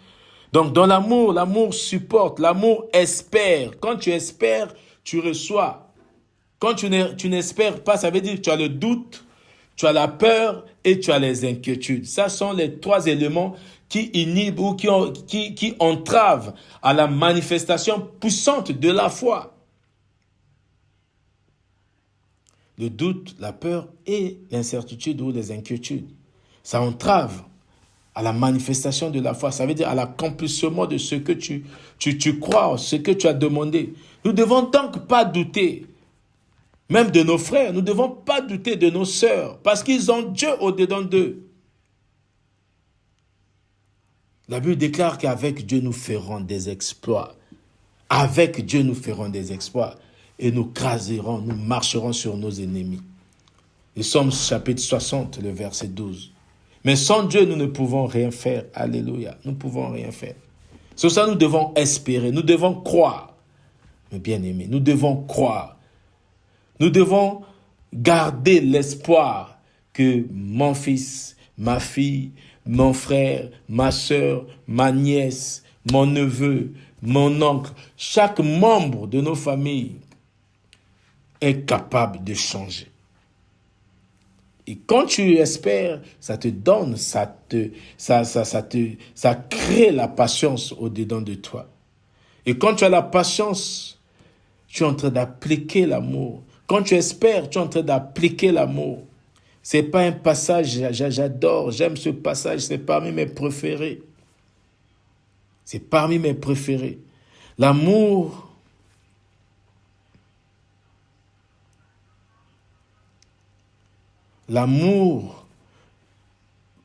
Donc, dans l'amour, l'amour supporte, l'amour espère. Quand tu espères, tu reçois. Quand tu n'espères pas, ça veut dire que tu as le doute, tu as la peur et tu as les inquiétudes. Ça sont les trois éléments qui inhibent ou qui entravent à la manifestation puissante de la foi. Le doute, la peur et l'incertitude ou les inquiétudes. Ça entrave à la manifestation de la foi. Ça veut dire à l'accomplissement de ce que tu crois, ce que tu as demandé. Nous ne devons donc pas douter, même de nos frères. Nous ne devons pas douter de nos sœurs, parce qu'ils ont Dieu au-dedans d'eux. La Bible déclare qu'avec Dieu, nous ferons des exploits. Avec Dieu, nous ferons des exploits. Et nous craserons, nous marcherons sur nos ennemis. Les Psaumes chapitre 60, le verset 12. Mais sans Dieu, nous ne pouvons rien faire. Alléluia. Nous ne pouvons rien faire. Sur ça, nous devons espérer. Nous devons croire. Mes bien-aimés, nous devons croire. Nous devons garder l'espoir que mon fils, ma fille, mon frère, ma soeur, ma nièce, mon neveu, mon oncle, chaque membre de nos familles est capable de changer. Et quand tu espères, ça te donne, ça crée la patience au-dedans de toi. Et quand tu as la patience, tu es en train d'appliquer l'amour. Quand tu espères, tu es en train d'appliquer l'amour. C'est pas un passage, j'adore, j'aime ce passage, c'est parmi mes préférés. C'est parmi mes préférés. L'amour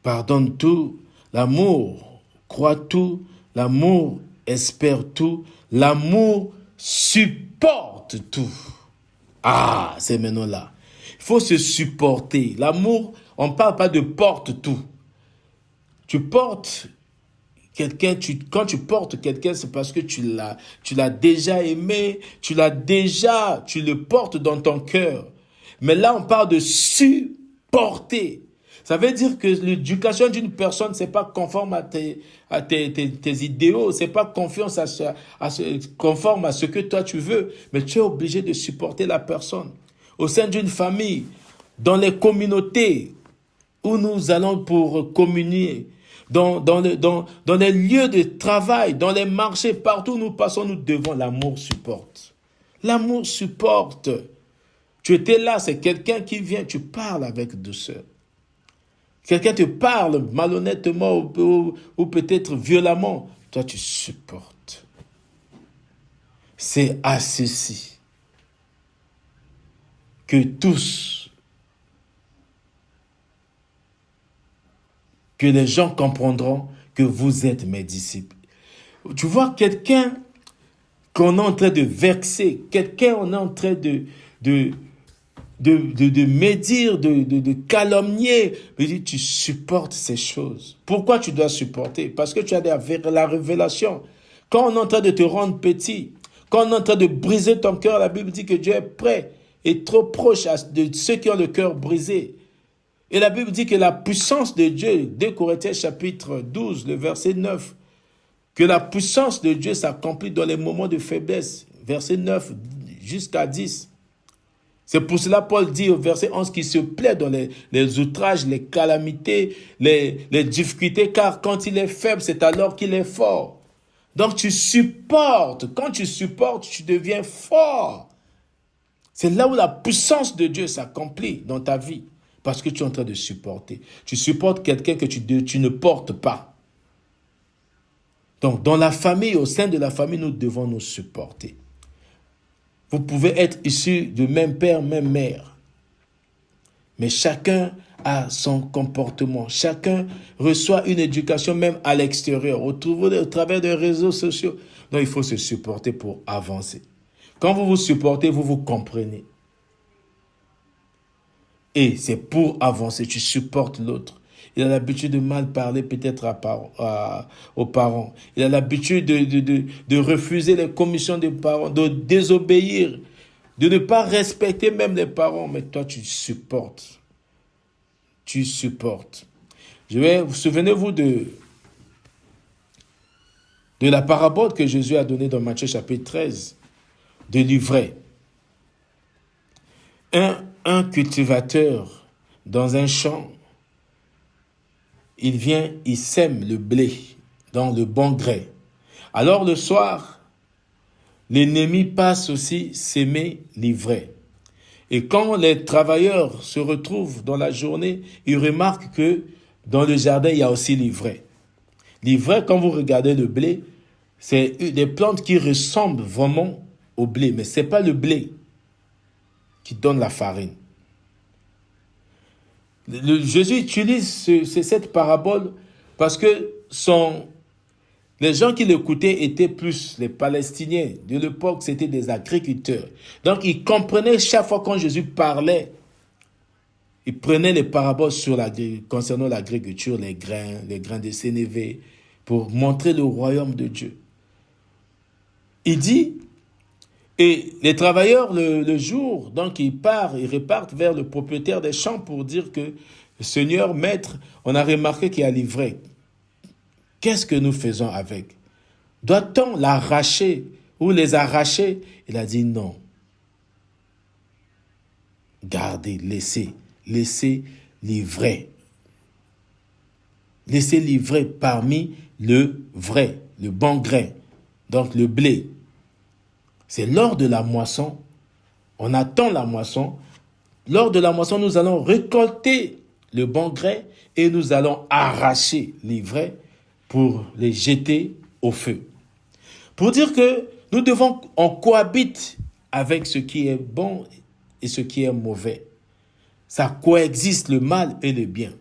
pardonne tout, l'amour croit tout, l'amour espère tout, l'amour supporte tout. Ah, c'est maintenant là. Il faut se supporter. L'amour, on ne parle pas de porte tout. Tu portes quelqu'un, quand tu portes quelqu'un, c'est parce que tu l'as déjà aimé, tu le portes dans ton cœur. Mais là, on parle de supporter. Ça veut dire que l'éducation d'une personne, c'est pas conforme à tes idéaux, c'est pas conforme à ce que toi tu veux, mais tu es obligé de supporter la personne. Au sein d'une famille, dans les communautés où nous allons pour communier, dans les lieux de travail, dans les marchés, partout où nous passons, nous devons, l'amour supporte. L'amour supporte. Tu étais là, c'est quelqu'un qui vient, tu parles avec douceur. Quelqu'un te parle malhonnêtement ou peut-être violemment. Toi, tu supportes. C'est à ceci que les gens comprendront que vous êtes mes disciples. Tu vois quelqu'un qu'on est en train de vexer, quelqu'un on est en train de médire, de calomnier. Mais dis, tu supportes ces choses. Pourquoi tu dois supporter? Parce que tu as la révélation. Quand on est en train de te rendre petit, quand on est en train de briser ton cœur, la Bible dit que Dieu est prêt et trop proche de ceux qui ont le cœur brisé. Et la Bible dit que la puissance de Dieu, 2 Corinthiens chapitre 12, le verset 9, que la puissance de Dieu s'accomplit dans les moments de faiblesse, verset 9 jusqu'à 10. C'est pour cela Paul dit au verset 11 qu'il se plaît dans les outrages, les calamités, les difficultés, car quand il est faible, c'est alors qu'il est fort. Donc tu supportes. Quand tu supportes, tu deviens fort. C'est là où la puissance de Dieu s'accomplit dans ta vie, parce que tu es en train de supporter. Tu supportes quelqu'un que tu ne portes pas. Donc dans la famille, au sein de la famille, nous devons nous supporter. Vous pouvez être issus du même père, même mère. Mais chacun a son comportement. Chacun reçoit une éducation même à l'extérieur, au travers des réseaux sociaux. Donc il faut se supporter pour avancer. Quand vous vous supportez, vous vous comprenez. Et c'est pour avancer. Tu supportes l'autre. Il a l'habitude de mal parler peut-être aux parents. Il a l'habitude de refuser les commissions des parents, de désobéir, de ne pas respecter même les parents. Mais toi, tu supportes. Tu supportes. Souvenez-vous de la parabole que Jésus a donnée dans Matthieu chapitre 13, de l'ivraie. Un cultivateur dans un champ, il vient, il sème le blé dans le bon gré. Alors le soir, l'ennemi passe aussi s'aimer l'ivraie. Et quand les travailleurs se retrouvent dans la journée, ils remarquent que dans le jardin, il y a aussi l'ivraie. L'ivraie, quand vous regardez le blé, c'est des plantes qui ressemblent vraiment au blé, mais ce n'est pas le blé qui donne la farine. Jésus utilise cette parabole parce que les gens qui l'écoutaient étaient plus les Palestiniens. De l'époque, c'était des agriculteurs. Donc, ils comprenaient chaque fois quand Jésus parlait, il prenait les paraboles concernant l'agriculture, les grains de sénévé, pour montrer le royaume de Dieu. Il dit, et les travailleurs, le jour, donc ils repartent vers le propriétaire des champs pour dire que, Seigneur, maître, on a remarqué qu'il y a l'ivraie. Qu'est-ce que nous faisons avec? Doit-on l'arracher ou les arracher? Il a dit non. Gardez, laissez l'ivraie. Laissez l'ivraie parmi le vrai, le bon grain, donc le blé. C'est lors de la moisson, on attend la moisson. Lors de la moisson, nous allons récolter le bon grain et nous allons arracher l'ivraie pour les jeter au feu. Pour dire que on cohabite avec ce qui est bon et ce qui est mauvais. Ça coexiste, le mal et le bien.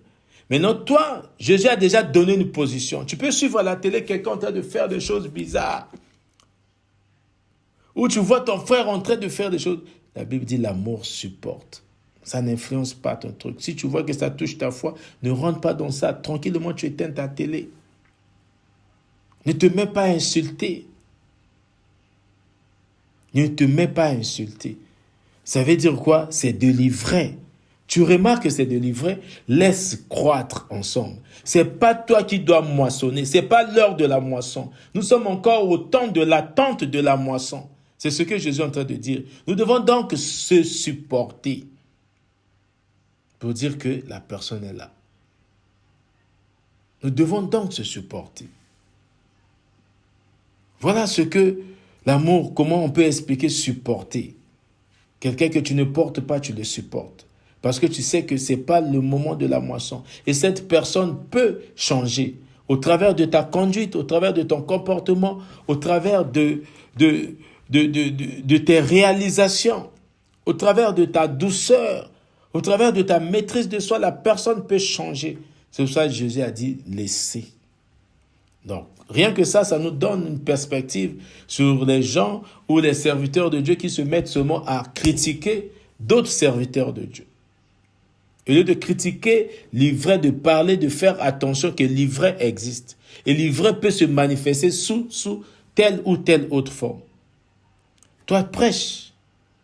Maintenant, toi, Jésus a déjà donné une position. Tu peux suivre à la télé quelqu'un en train de faire des choses bizarres. Ou tu vois ton frère en train de faire des choses. La Bible dit l'amour supporte. Ça n'influence pas ton truc. Si tu vois que ça touche ta foi, ne rentre pas dans ça. Tranquillement, tu éteins ta télé. Ne te mets pas à insulter. Ne te mets pas à insulter. Ça veut dire quoi? C'est de l'ivraie. Tu remarques que c'est de l'ivraie? Laisse croître ensemble. C'est pas toi qui dois moissonner. C'est pas l'heure de la moisson. Nous sommes encore au temps de l'attente de la moisson. C'est ce que Jésus est en train de dire. Nous devons donc se supporter pour dire que la personne est là. Nous devons donc se supporter. Voilà ce que l'amour, comment on peut expliquer supporter. Quelqu'un que tu ne portes pas, tu le supportes. Parce que tu sais que ce n'est pas le moment de la moisson. Et cette personne peut changer au travers de ta conduite, au travers de ton comportement, au travers de tes réalisations, au travers de ta douceur, au travers de ta maîtrise de soi. La personne peut changer. C'est pour ça que Jésus a dit « laissez ». Donc, rien que ça nous donne une perspective sur les gens ou les serviteurs de Dieu qui se mettent seulement à critiquer d'autres serviteurs de Dieu. Au lieu de critiquer l'ivraie, de parler, de faire attention que l'ivraie existe. Et l'ivraie peut se manifester sous telle ou telle autre forme. Toi, prêche.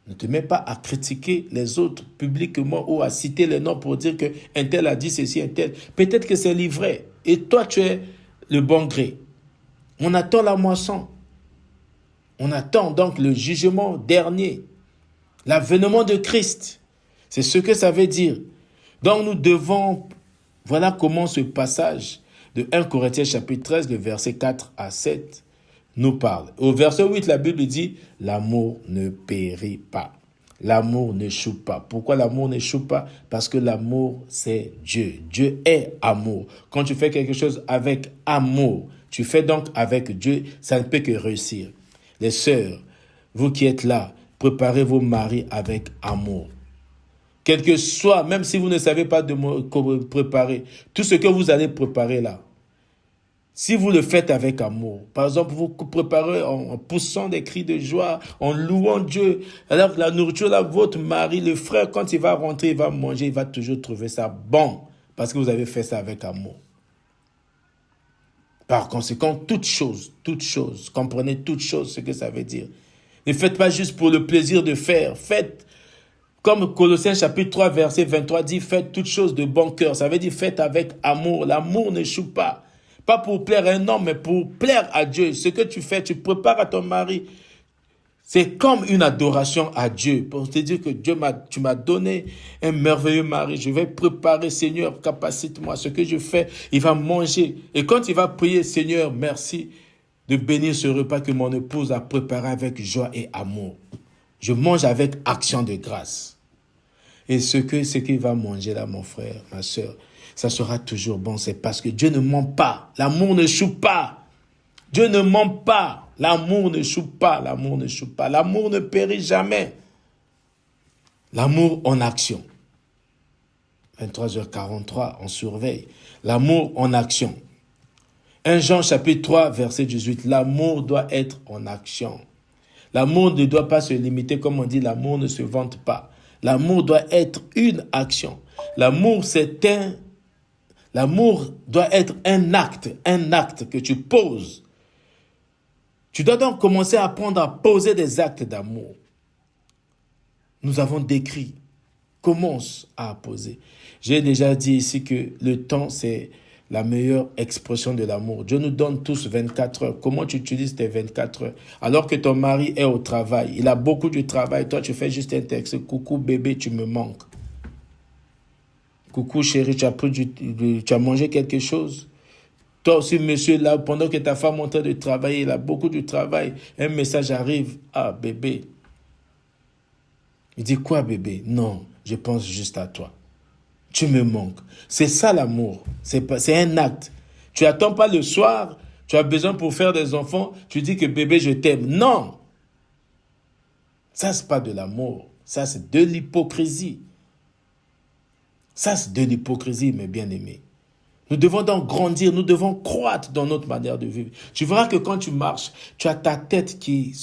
Ne te mets pas à critiquer les autres publiquement ou à citer les noms pour dire qu'un tel a dit ceci, un tel. Peut-être que c'est l'ivraie. Et toi, tu es le bon gré. On attend la moisson. On attend donc le jugement dernier. L'avènement de Christ. C'est ce que ça veut dire. Donc nous devons, voilà comment ce passage de 1 Corinthiens chapitre 13, le verset 4 à 7, nous parle. Au verset 8, la Bible dit, l'amour ne périt pas. L'amour n'échoue pas. Pourquoi l'amour n'échoue pas? Parce que l'amour, c'est Dieu. Dieu est amour. Quand tu fais quelque chose avec amour, tu fais donc avec Dieu, ça ne peut que réussir. Les sœurs, vous qui êtes là, préparez vos maris avec amour. Quel que soit, même si vous ne savez pas de préparer, tout ce que vous allez préparer là, si vous le faites avec amour, par exemple, vous préparez en poussant des cris de joie, en louant Dieu, alors la nourriture, là, votre mari, le frère, quand il va rentrer, il va manger, il va toujours trouver ça bon, parce que vous avez fait ça avec amour. Par conséquent, toute chose, comprenez toute chose, ce que ça veut dire. Ne faites pas juste pour le plaisir de faire, faites comme Colossiens chapitre 3, verset 23 dit, faites toutes choses de bon cœur. Ça veut dire faites avec amour. L'amour n'échoue pas. Pas pour plaire à un homme, mais pour plaire à Dieu. Ce que tu fais, tu prépares à ton mari. C'est comme une adoration à Dieu. Pour te dire que Dieu tu m'as donné un merveilleux mari. Je vais préparer, Seigneur, capacite-moi. Ce que je fais, il va manger. Et quand il va prier, Seigneur, merci de bénir ce repas que mon épouse a préparé avec joie et amour. Je mange avec action de grâce. Et ce qu'il va manger là, mon frère, ma soeur, ça sera toujours bon. C'est parce que Dieu ne ment pas. L'amour n'échoue pas. Dieu ne ment pas. L'amour n'échoue pas. L'amour n'échoue pas. L'amour ne périt jamais. L'amour en action. 23h43, on surveille. L'amour en action. 1 Jean chapitre 3, verset 18. L'amour doit être en action. L'amour ne doit pas se limiter, comme on dit, l'amour ne se vante pas. L'amour doit être une action. L'amour doit être un acte que tu poses. Tu dois donc commencer à apprendre à poser des actes d'amour. Nous avons décrit. Commence à poser. J'ai déjà dit ici que le temps, c'est la meilleure expression de l'amour. Dieu nous donne tous 24 heures. Comment tu utilises tes 24 heures? Alors que ton mari est au travail, il a beaucoup de travail, toi tu fais juste un texte. Coucou bébé, tu me manques. Coucou chérie, tu as mangé quelque chose? Toi aussi, monsieur, là, pendant que ta femme est en train de travailler, il a beaucoup de travail, un message arrive. Ah, bébé. Il dit quoi, bébé? Non, je pense juste à toi. Tu me manques. C'est ça l'amour. C'est un acte. Tu n'attends pas le soir, tu as besoin pour faire des enfants, tu dis que bébé, je t'aime. Non. Ça, ce n'est pas de l'amour. Ça, c'est de l'hypocrisie. Ça, c'est de l'hypocrisie, mes bien-aimés. Nous devons donc grandir, nous devons croître dans notre manière de vivre. Tu verras que quand tu marches, tu as ta tête qui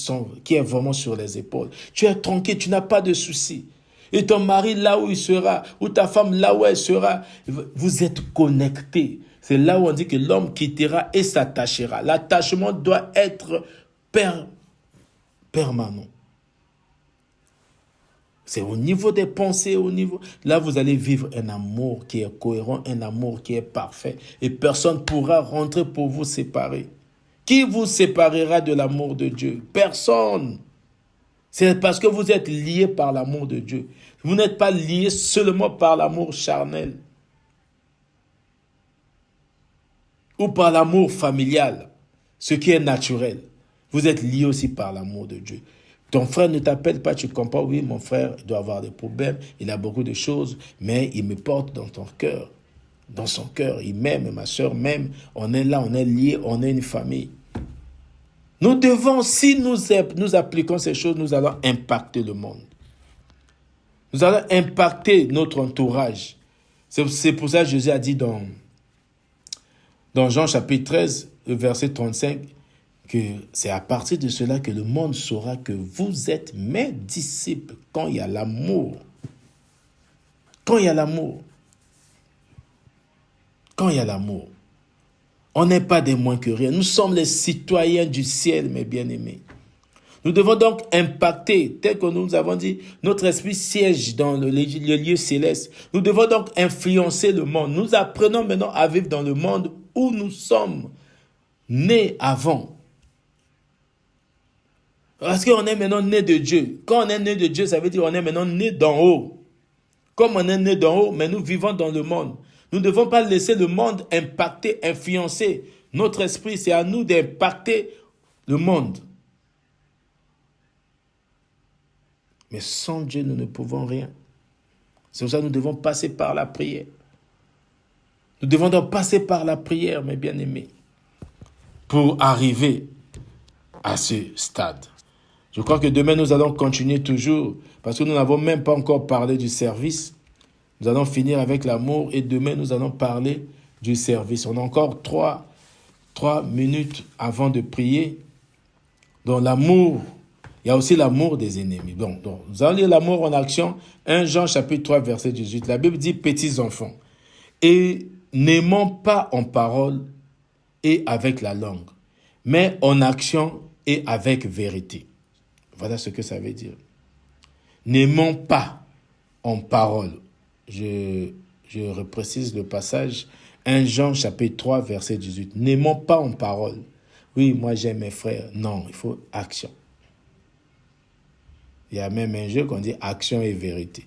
est vraiment sur les épaules. Tu es tranquille, tu n'as pas de soucis. Et ton mari là où il sera, ou ta femme là où elle sera, vous êtes connectés. C'est là où on dit que l'homme quittera et s'attachera. L'attachement doit être permanent. C'est au niveau des pensées, au niveau... Là, vous allez vivre un amour qui est cohérent, un amour qui est parfait. Et personne ne pourra rentrer pour vous séparer. Qui vous séparera de l'amour de Dieu? Personne. C'est parce que vous êtes liés par l'amour de Dieu. Vous n'êtes pas liés seulement par l'amour charnel. Ou par l'amour familial, ce qui est naturel. Vous êtes liés aussi par l'amour de Dieu. Ton frère ne t'appelle pas, tu comprends, oui, mon frère doit avoir des problèmes, il a beaucoup de choses, mais il me porte dans ton cœur, dans son cœur, il m'aime, ma soeur m'aime, on est là, on est liés, on est une famille. Nous devons, si nous appliquons ces choses, nous allons impacter le monde. Nous allons impacter notre entourage. C'est pour ça que Jésus a dit dans Jean chapitre 13, verset 35, que c'est à partir de cela que le monde saura que vous êtes mes disciples quand il y a l'amour. Quand il y a l'amour. Quand il y a l'amour. On n'est pas des moins que rien. Nous sommes les citoyens du ciel, mes bien-aimés. Nous devons donc impacter, tel que nous avons dit, notre esprit siège dans le lieu céleste. Nous devons donc influencer le monde. Nous apprenons maintenant à vivre dans le monde où nous sommes nés avant. Parce qu'on est maintenant né de Dieu. Quand on est né de Dieu, ça veut dire qu'on est maintenant né d'en haut. Comme on est né d'en haut, mais nous vivons dans le monde. Nous ne devons pas laisser le monde impacter, influencer notre esprit. C'est à nous d'impacter le monde. Mais sans Dieu, nous ne pouvons rien. C'est pour ça que nous devons passer par la prière. Nous devons donc passer par la prière, mes bien-aimés, pour arriver à ce stade. Je crois que demain, nous allons continuer toujours, parce que nous n'avons même pas encore parlé du service. Nous allons finir avec l'amour et demain, nous allons parler du service. On a encore 3 minutes avant de prier. Donc l'amour, il y a aussi l'amour des ennemis. Donc nous allons lire l'amour en action. 1 Jean chapitre 3, verset 18. La Bible dit, petits enfants, et n'aimons pas en parole et avec la langue, mais en action et avec vérité. Voilà ce que ça veut dire. N'aimons pas en parole. Je reprécise le passage. 1 Jean chapitre 3, verset 18. N'aimons pas en parole. Oui, moi j'aime mes frères. Non, il faut action. Il y a même un jeu qu'on dit action et vérité.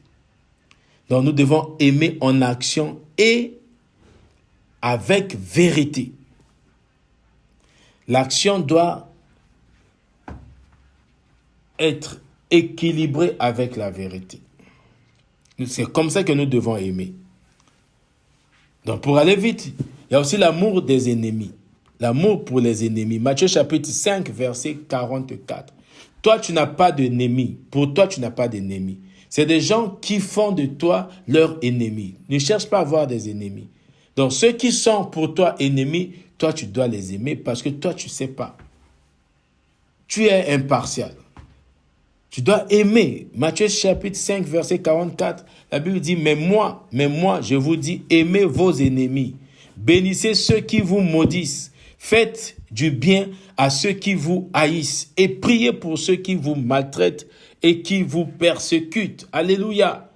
Donc nous devons aimer en action et avec vérité. L'action doit être équilibrée avec la vérité. C'est comme ça que nous devons aimer. Donc pour aller vite, il y a aussi l'amour des ennemis. L'amour pour les ennemis. Matthieu chapitre 5, verset 44. Toi, tu n'as pas d'ennemis. Pour toi, tu n'as pas d'ennemis. C'est des gens qui font de toi leur ennemi. Ne cherche pas à avoir des ennemis. Donc ceux qui sont pour toi ennemis, toi, tu dois les aimer parce que toi, tu ne sais pas. Tu es impartial. Tu dois aimer. Matthieu chapitre 5, verset 44, la Bible dit, mais moi, je vous dis, aimez vos ennemis. Bénissez ceux qui vous maudissent. Faites du bien à ceux qui vous haïssent. Et priez pour ceux qui vous maltraitent et qui vous persécutent. Alléluia.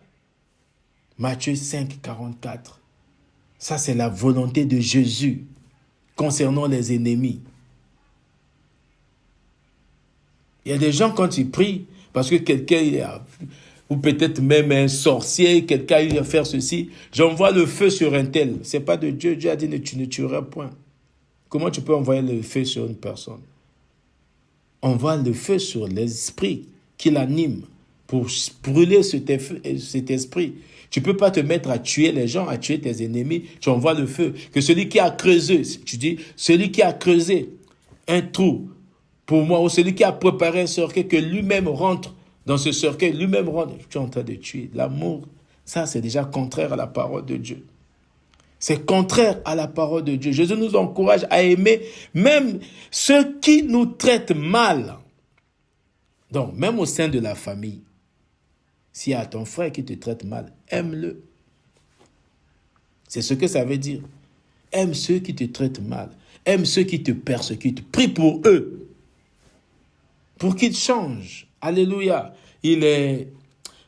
Matthieu 5, 44. Ça, c'est la volonté de Jésus concernant les ennemis. Il y a des gens, quand ils prient, parce que quelqu'un, ou peut-être même un sorcier, quelqu'un a eu à faire ceci, j'envoie le feu sur un tel. Ce n'est pas de Dieu. Dieu a dit, tu ne tueras point. Comment tu peux envoyer le feu sur une personne? Envoie le feu sur l'esprit qui l'anime pour brûler cet esprit. Tu ne peux pas te mettre à tuer les gens, à tuer tes ennemis. Tu envoies le feu. Que celui qui a creusé, tu dis, celui qui a creusé un trou pour moi, ou celui qui a préparé un cercueil, que lui-même rentre dans ce cercueil, lui-même rentre. Tu es en train de tuer. L'amour, ça c'est déjà contraire à la parole de Dieu. C'est contraire à la parole de Dieu. Jésus nous encourage à aimer même ceux qui nous traitent mal. Donc, même au sein de la famille, S'il y a ton frère qui te traite mal, aime-le. C'est ce que ça veut dire. Aime ceux qui te traitent mal. Aime ceux qui te persécutent. Prie pour eux. Pour qu'ils changent. Alléluia. Il est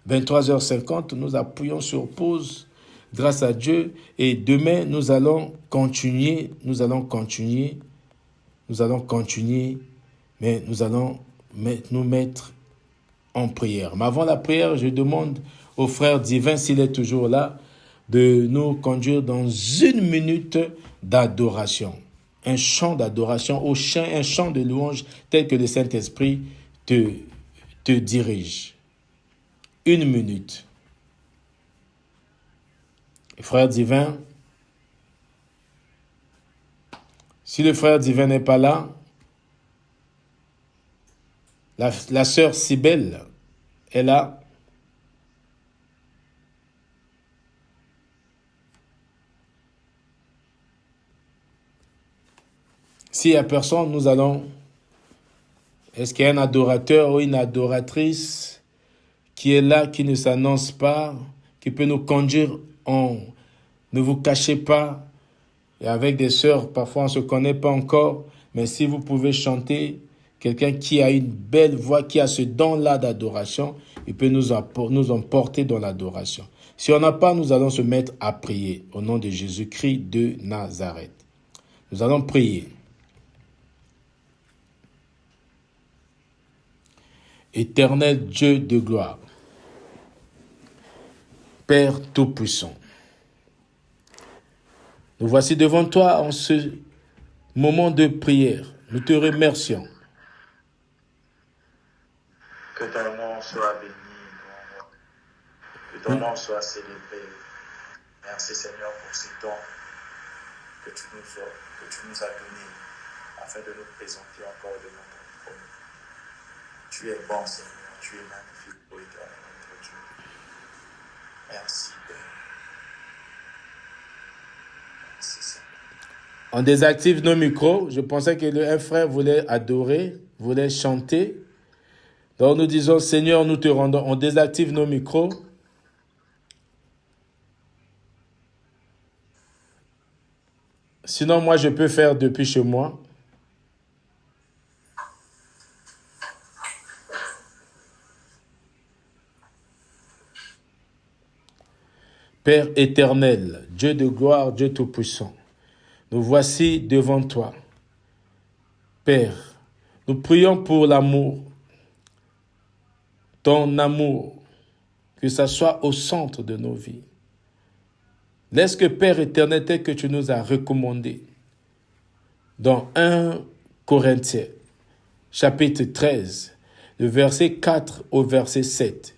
23h50. Nous appuyons sur pause. Grâce à Dieu. Et demain, nous allons continuer. Mais nous allons nous mettre en prière. Mais avant la prière, je demande au frère divin, s'il est toujours là, de nous conduire dans 1 minute d'adoration. Un chant d'adoration, un chant de louange tel que le Saint-Esprit te dirige. 1 minute. Frère divin, si le frère divin n'est pas là, la sœur Cybèle est là. S'il n'y a personne, nous allons... Est-ce qu'il y a un adorateur ou une adoratrice qui est là, qui ne s'annonce pas, qui peut nous conduire en... Ne vous cachez pas. Et avec des sœurs, parfois on ne se connaît pas encore, mais si vous pouvez chanter, quelqu'un qui a une belle voix, qui a ce don-là d'adoration, il peut nous emporter dans l'adoration. Si on n'a pas, nous allons se mettre à prier au nom de Jésus-Christ de Nazareth. Nous allons prier. Éternel Dieu de gloire, Père Tout-Puissant, nous voici devant toi en ce moment de prière. Nous te remercions.
Que ton nom soit béni, que ton nom soit célébré. Merci Seigneur pour ces dons que tu nous as donnés afin de nous présenter encore devant ton trône. Tu es bon Seigneur, tu es magnifique pour éternel notre Dieu. Merci Père. Merci Seigneur.
On désactive nos micros. Je pensais que un frère voulait adorer, voulait chanter. Donc nous disons, Seigneur, nous te rendons. On désactive nos micros. Sinon, moi, je peux faire depuis chez moi. Père éternel, Dieu de gloire, Dieu tout-puissant, nous voici devant toi. Père, nous prions pour l'amour, ton amour, que ça soit au centre de nos vies. Laisse que Père éternel, tel que tu nous as recommandé, dans 1 Corinthiens, chapitre 13, le verset 4 au verset 7,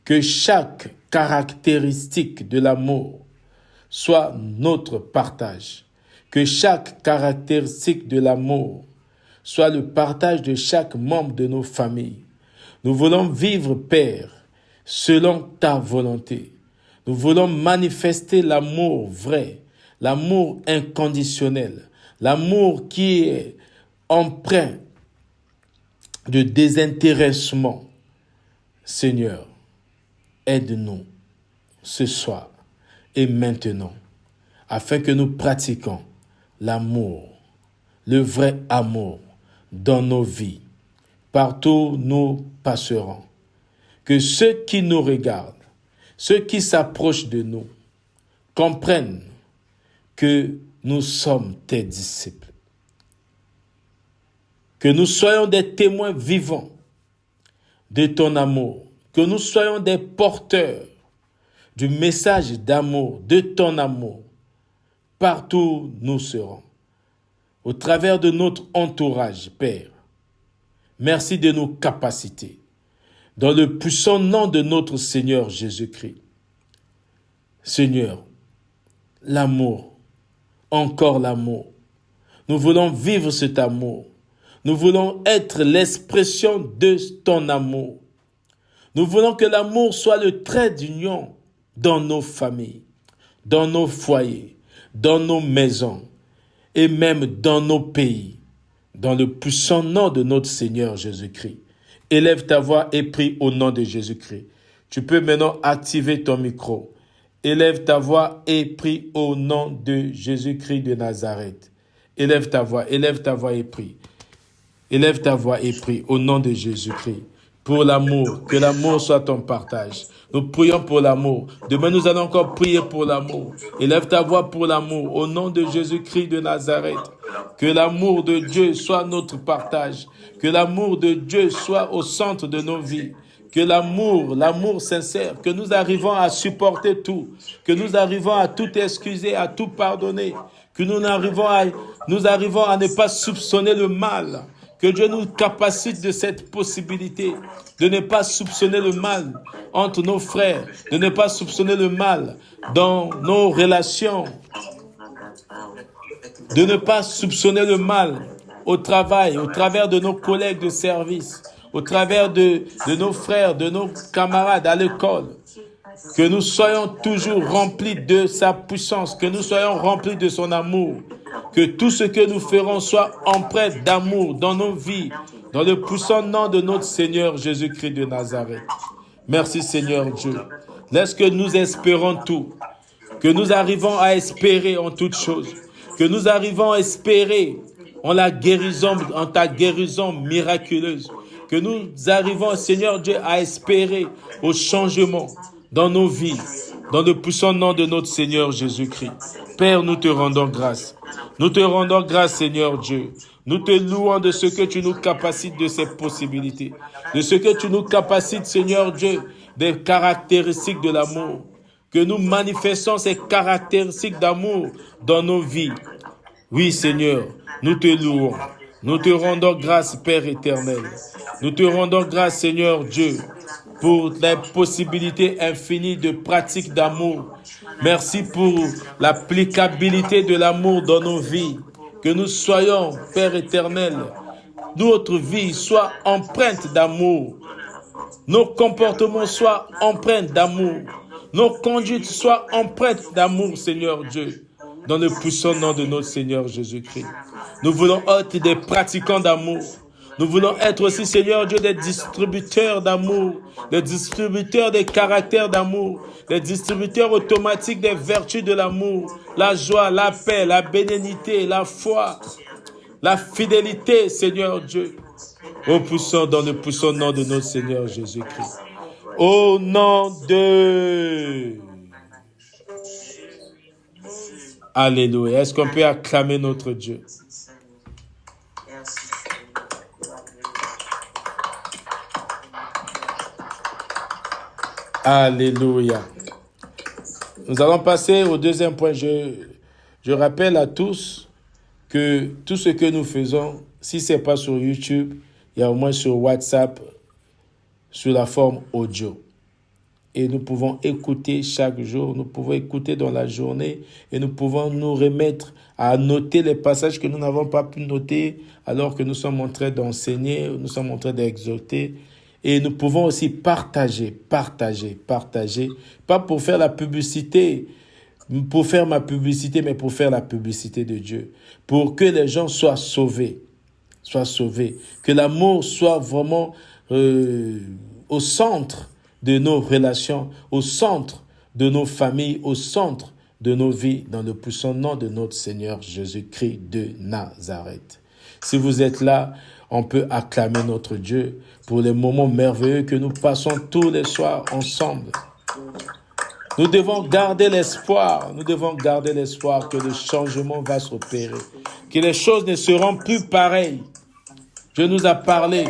que chaque caractéristique de l'amour soit notre partage, que chaque caractéristique de l'amour soit le partage de chaque membre de nos familles. Nous voulons vivre, Père, selon ta volonté. Nous voulons manifester l'amour vrai, l'amour inconditionnel, l'amour qui est empreint de désintéressement. Seigneur, aide-nous ce soir et maintenant, afin que nous pratiquions l'amour, le vrai amour dans nos vies, partout où nous passerons. Que ceux qui nous regardent, ceux qui s'approchent de nous, comprennent que nous sommes tes disciples. Que nous soyons des témoins vivants de ton amour. Que nous soyons des porteurs du message d'amour, de ton amour, partout où nous serons. Au travers de notre entourage, Père, merci de nos capacités. Dans le puissant nom de notre Seigneur Jésus-Christ. Seigneur, l'amour, encore l'amour. Nous voulons vivre cet amour. Nous voulons être l'expression de ton amour. Nous voulons que l'amour soit le trait d'union dans nos familles, dans nos foyers, dans nos maisons et même dans nos pays. Dans le puissant nom de notre Seigneur Jésus-Christ. Élève ta voix et prie au nom de Jésus-Christ. Tu peux maintenant activer ton micro. Élève ta voix et prie au nom de Jésus-Christ de Nazareth. Élève ta voix et prie. Élève ta voix et prie au nom de Jésus-Christ. Pour l'amour, que l'amour soit ton partage. Nous prions pour l'amour. Demain, nous allons encore prier pour l'amour. Élève ta voix pour l'amour au nom de Jésus-Christ de Nazareth. Que l'amour de Dieu soit notre partage. Que l'amour de Dieu soit au centre de nos vies. Que l'amour sincère, que nous arrivons à supporter tout, que nous arrivons à tout excuser, à tout pardonner, que nous arrivons à ne pas soupçonner le mal. Que Dieu nous capacite de cette possibilité de ne pas soupçonner le mal entre nos frères, de ne pas soupçonner le mal dans nos relations, de ne pas soupçonner le mal au travail, au travers de nos collègues de service, au travers de nos frères, de nos camarades à l'école. Que nous soyons toujours remplis de sa puissance, que nous soyons remplis de son amour. Que tout ce que nous ferons soit empreint d'amour dans nos vies, dans le puissant nom de notre Seigneur Jésus-Christ de Nazareth. Merci Seigneur Dieu. Laisse que nous espérons tout, que nous arrivons à espérer en toutes choses, que nous arrivons à espérer en la guérison, en ta guérison miraculeuse, que nous arrivons Seigneur Dieu à espérer au changement dans nos vies, dans le puissant nom de notre Seigneur Jésus-Christ. Père, nous te rendons grâce. Nous te rendons grâce, Seigneur Dieu. Nous te louons de ce que tu nous capacites de ces possibilités, de ce que tu nous capacites, Seigneur Dieu, des caractéristiques de l'amour, que nous manifestons ces caractéristiques d'amour dans nos vies. Oui, Seigneur, nous te louons. Nous te rendons grâce, Père éternel. Nous te rendons grâce, Seigneur Dieu, pour les possibilités infinies de pratique d'amour. Merci pour l'applicabilité de l'amour dans nos vies. Que nous soyons, Père éternel, notre vie soit empreinte d'amour. Nos comportements soient empreints d'amour. Nos conduites soient empreintes d'amour, Seigneur Dieu, dans le puissant nom de notre Seigneur Jésus-Christ. Nous voulons être des pratiquants d'amour. Nous voulons être aussi, Seigneur Dieu, des distributeurs d'amour, des distributeurs des caractères d'amour, des distributeurs automatiques des vertus de l'amour, la joie, la paix, la bénignité, la foi, la fidélité, Seigneur Dieu, dans le puissant nom de notre Seigneur Jésus-Christ. Au nom de... Alléluia. Est-ce qu'on peut acclamer notre Dieu? Alléluia. Nous allons passer au deuxième point. Je rappelle à tous que tout ce que nous faisons, si ce n'est pas sur YouTube, il y a au moins sur WhatsApp, sous la forme audio. Et nous pouvons écouter chaque jour, nous pouvons écouter dans la journée et nous pouvons nous remettre à noter les passages que nous n'avons pas pu noter alors que nous sommes en train d'enseigner, nous sommes en train d'exhorter. Et nous pouvons aussi partager, pas pour faire la publicité, pour faire ma publicité, mais pour faire la publicité de Dieu, pour que les gens soient sauvés, que l'amour soit vraiment au centre de nos relations, au centre de nos familles, au centre de nos vies, dans le puissant nom de notre Seigneur Jésus-Christ de Nazareth. Si vous êtes là, on peut acclamer notre Dieu pour les moments merveilleux que nous passons tous les soirs ensemble. Nous devons garder l'espoir que le changement va s'opérer, que les choses ne seront plus pareilles. Dieu nous a parlé,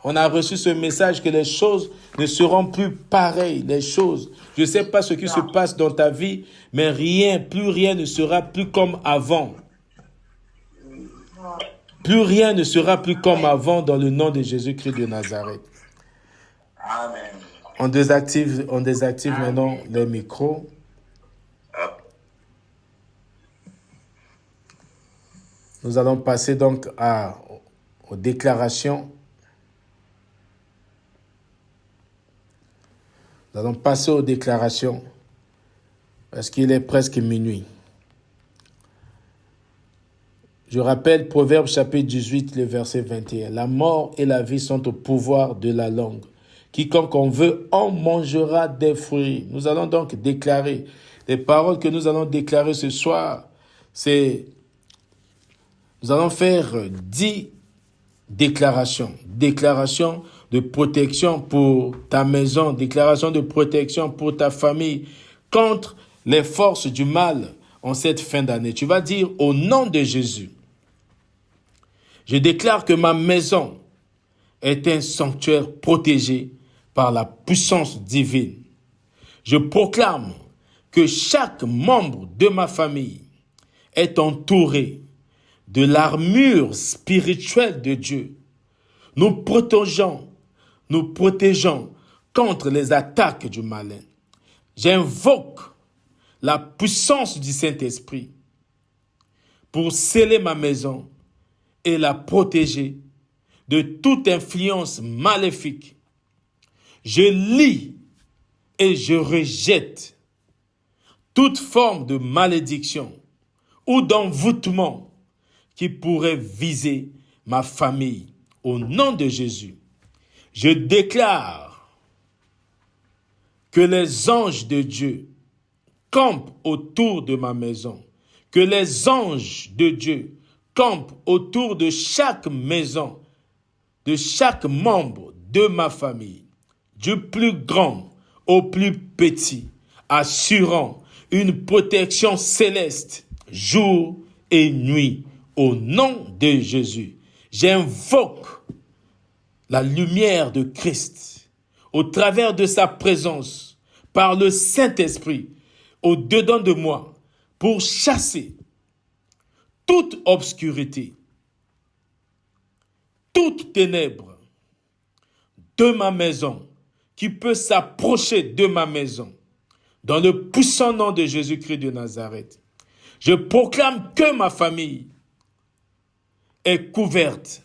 on a reçu ce message que les choses ne seront plus pareilles, Je ne sais pas ce qui se passe dans ta vie, mais plus rien ne sera plus comme avant. Plus rien ne sera plus comme avant dans le nom de Jésus-Christ de Nazareth.
Amen.
On désactive maintenant les micros. Nous allons passer donc aux déclarations. Nous allons passer aux déclarations parce qu'il est presque minuit. Je rappelle Proverbes chapitre 18, le verset 21. La mort et la vie sont au pouvoir de la langue. Quiconque en veut en mangera des fruits. Nous allons donc déclarer, les paroles que nous allons déclarer ce soir, nous allons faire 10 déclarations. Déclaration de protection pour ta maison, déclaration de protection pour ta famille contre les forces du mal en cette fin d'année. Tu vas dire au nom de Jésus, je déclare que ma maison est un sanctuaire protégé par la puissance divine. Je proclame que chaque membre de ma famille est entouré de l'armure spirituelle de Dieu. Nous protégeons contre les attaques du malin. J'invoque la puissance du Saint-Esprit pour sceller ma maison et la protéger de toute influence maléfique. Je lie et je rejette toute forme de malédiction ou d'envoûtement qui pourrait viser ma famille. Au nom de Jésus, je déclare que les anges de Dieu campent autour de ma maison, que les anges de Dieu campent autour de chaque maison, de chaque membre de ma famille, du plus grand au plus petit, assurant une protection céleste jour et nuit. Au nom de Jésus, j'invoque la lumière de Christ au travers de sa présence, par le Saint-Esprit, au-dedans de moi, pour chasser toute obscurité, toute ténèbre de ma maison qui peut s'approcher de ma maison. Dans le puissant nom de Jésus-Christ de Nazareth, je proclame que ma famille est couverte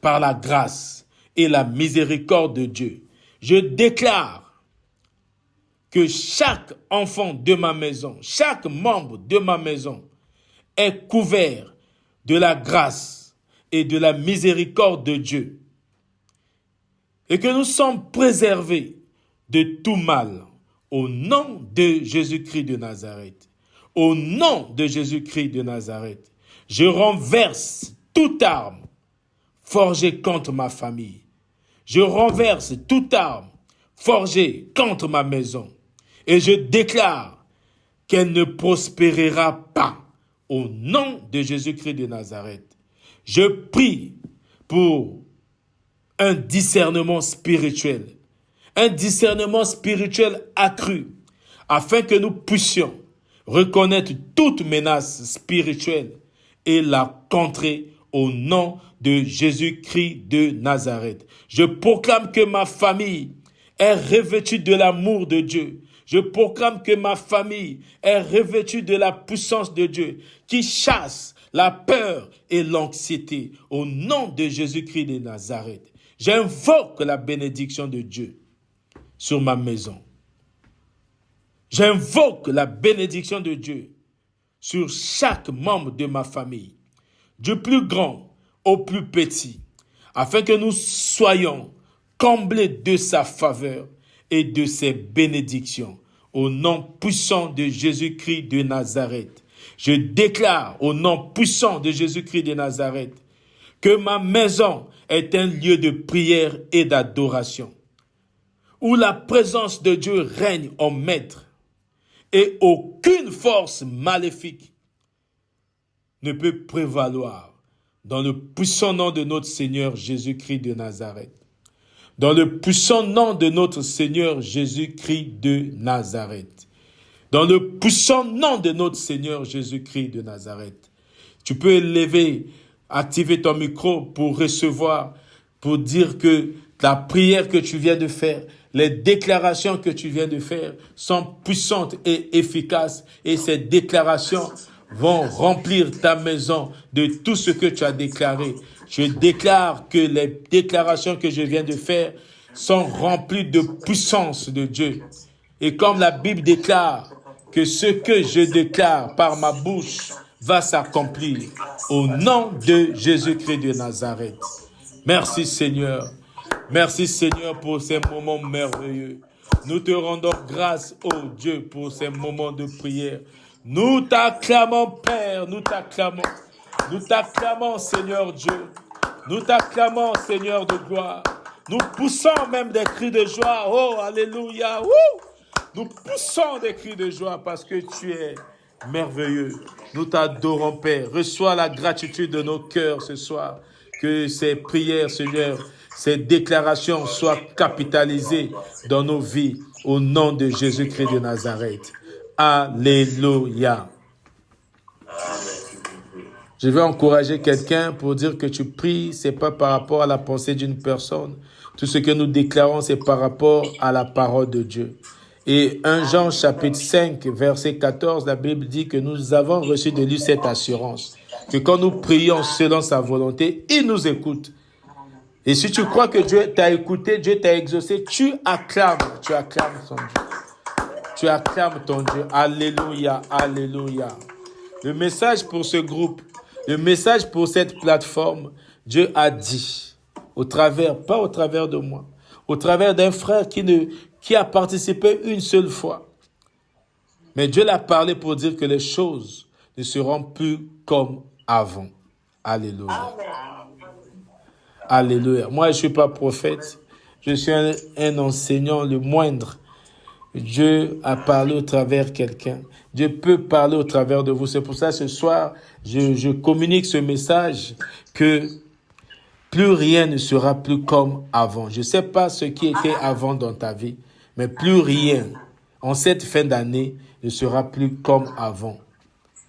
par la grâce et la miséricorde de Dieu. Je déclare que chaque enfant de ma maison, chaque membre de ma maison est couvert de la grâce et de la miséricorde de Dieu. Et que nous sommes préservés de tout mal au nom de Jésus-Christ de Nazareth. Au nom de Jésus-Christ de Nazareth, je renverse toute arme forgée contre ma famille. Je renverse toute arme forgée contre ma maison. Et je déclare qu'elle ne prospérera pas au nom de Jésus-Christ de Nazareth. Je prie pour un discernement spirituel accru, afin que nous puissions reconnaître toute menace spirituelle et la contrer au nom de Jésus-Christ de Nazareth. Je proclame que ma famille est revêtue de l'amour de Dieu. Je proclame que ma famille est revêtue de la puissance de Dieu qui chasse la peur et l'anxiété au nom de Jésus-Christ de Nazareth. J'invoque la bénédiction de Dieu sur ma maison. J'invoque la bénédiction de Dieu sur chaque membre de ma famille, du plus grand au plus petit, afin que nous soyons comblés de sa faveur et de ses bénédictions. Au nom puissant de Jésus-Christ de Nazareth, je déclare au nom puissant de Jésus-Christ de Nazareth que ma maison est un lieu de prière et d'adoration, où la présence de Dieu règne en maître et aucune force maléfique ne peut prévaloir dans le puissant nom de notre Seigneur Jésus-Christ de Nazareth. Dans le puissant nom de notre Seigneur Jésus-Christ de Nazareth. Dans le puissant nom de notre Seigneur Jésus-Christ de Nazareth. Tu peux activer ton micro pour recevoir, pour dire que la prière que tu viens de faire, les déclarations que tu viens de faire sont puissantes et efficaces, et ces déclarations vont remplir ta maison de tout ce que tu as déclaré. Je déclare que les déclarations que je viens de faire sont remplies de puissance de Dieu. Et comme la Bible déclare que ce que je déclare par ma bouche va s'accomplir au nom de Jésus-Christ de Nazareth. Merci Seigneur. Merci Seigneur pour ces moments merveilleux. Nous te rendons grâce, ô Dieu, pour ces moments de prière. Nous t'acclamons, Père, nous t'acclamons. Nous t'acclamons, Seigneur Dieu. Nous t'acclamons, Seigneur de gloire. Nous poussons même des cris de joie. Oh, alléluia. Wouh! Nous poussons des cris de joie parce que tu es merveilleux. Nous t'adorons, Père. Reçois la gratitude de nos cœurs ce soir. Que ces prières, Seigneur, ces déclarations soient capitalisées dans nos vies au nom de Jésus-Christ de Nazareth. Alléluia. Je vais encourager quelqu'un pour dire que tu pries, c'est pas par rapport à la pensée d'une personne. Tout ce que nous déclarons, c'est par rapport à la parole de Dieu. Et 1 Jean chapitre 5, verset 14, la Bible dit que nous avons reçu de lui cette assurance. Que quand nous prions selon sa volonté, il nous écoute. Et si tu crois que Dieu t'a écouté, Dieu t'a exaucé, tu acclames ton Dieu. Tu acclames ton Dieu. Alléluia, alléluia. Le message pour ce groupe, le message pour cette plateforme, Dieu a dit, pas au travers de moi, au travers d'un frère qui a participé une seule fois. Mais Dieu l'a parlé pour dire que les choses ne seront plus comme avant. Alléluia. Alléluia. Moi, je ne suis pas prophète. Je suis un enseignant, le moindre. Dieu a parlé au travers de quelqu'un. Dieu peut parler au travers de vous. C'est pour ça, ce soir, je communique ce message que plus rien ne sera plus comme avant. Je ne sais pas ce qui était avant dans ta vie, mais plus rien, en cette fin d'année, ne sera plus comme avant.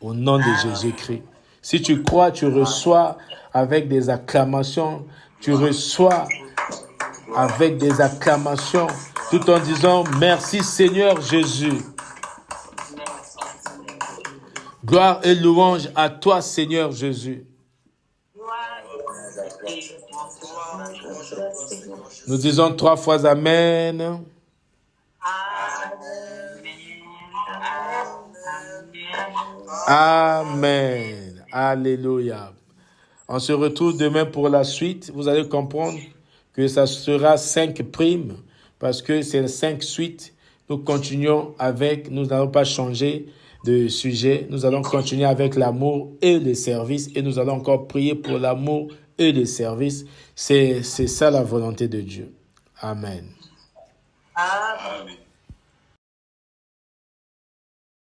Au nom de Jésus-Christ. Si tu crois, tu reçois avec des acclamations. Tu reçois avec des acclamations, tout en disant merci Seigneur Jésus. Gloire et louange à toi Seigneur Jésus. Nous disons 3 fois Amen. Amen. Alléluia. On se retrouve demain pour la suite. Vous allez comprendre que ça sera 5 primes parce que c'est 5 suites. Nous continuons avec, nous n'allons pas changer de sujet. Nous allons continuer avec l'amour et le service et nous allons encore prier pour l'amour et le service. C'est ça la volonté de Dieu. Amen.
Amen.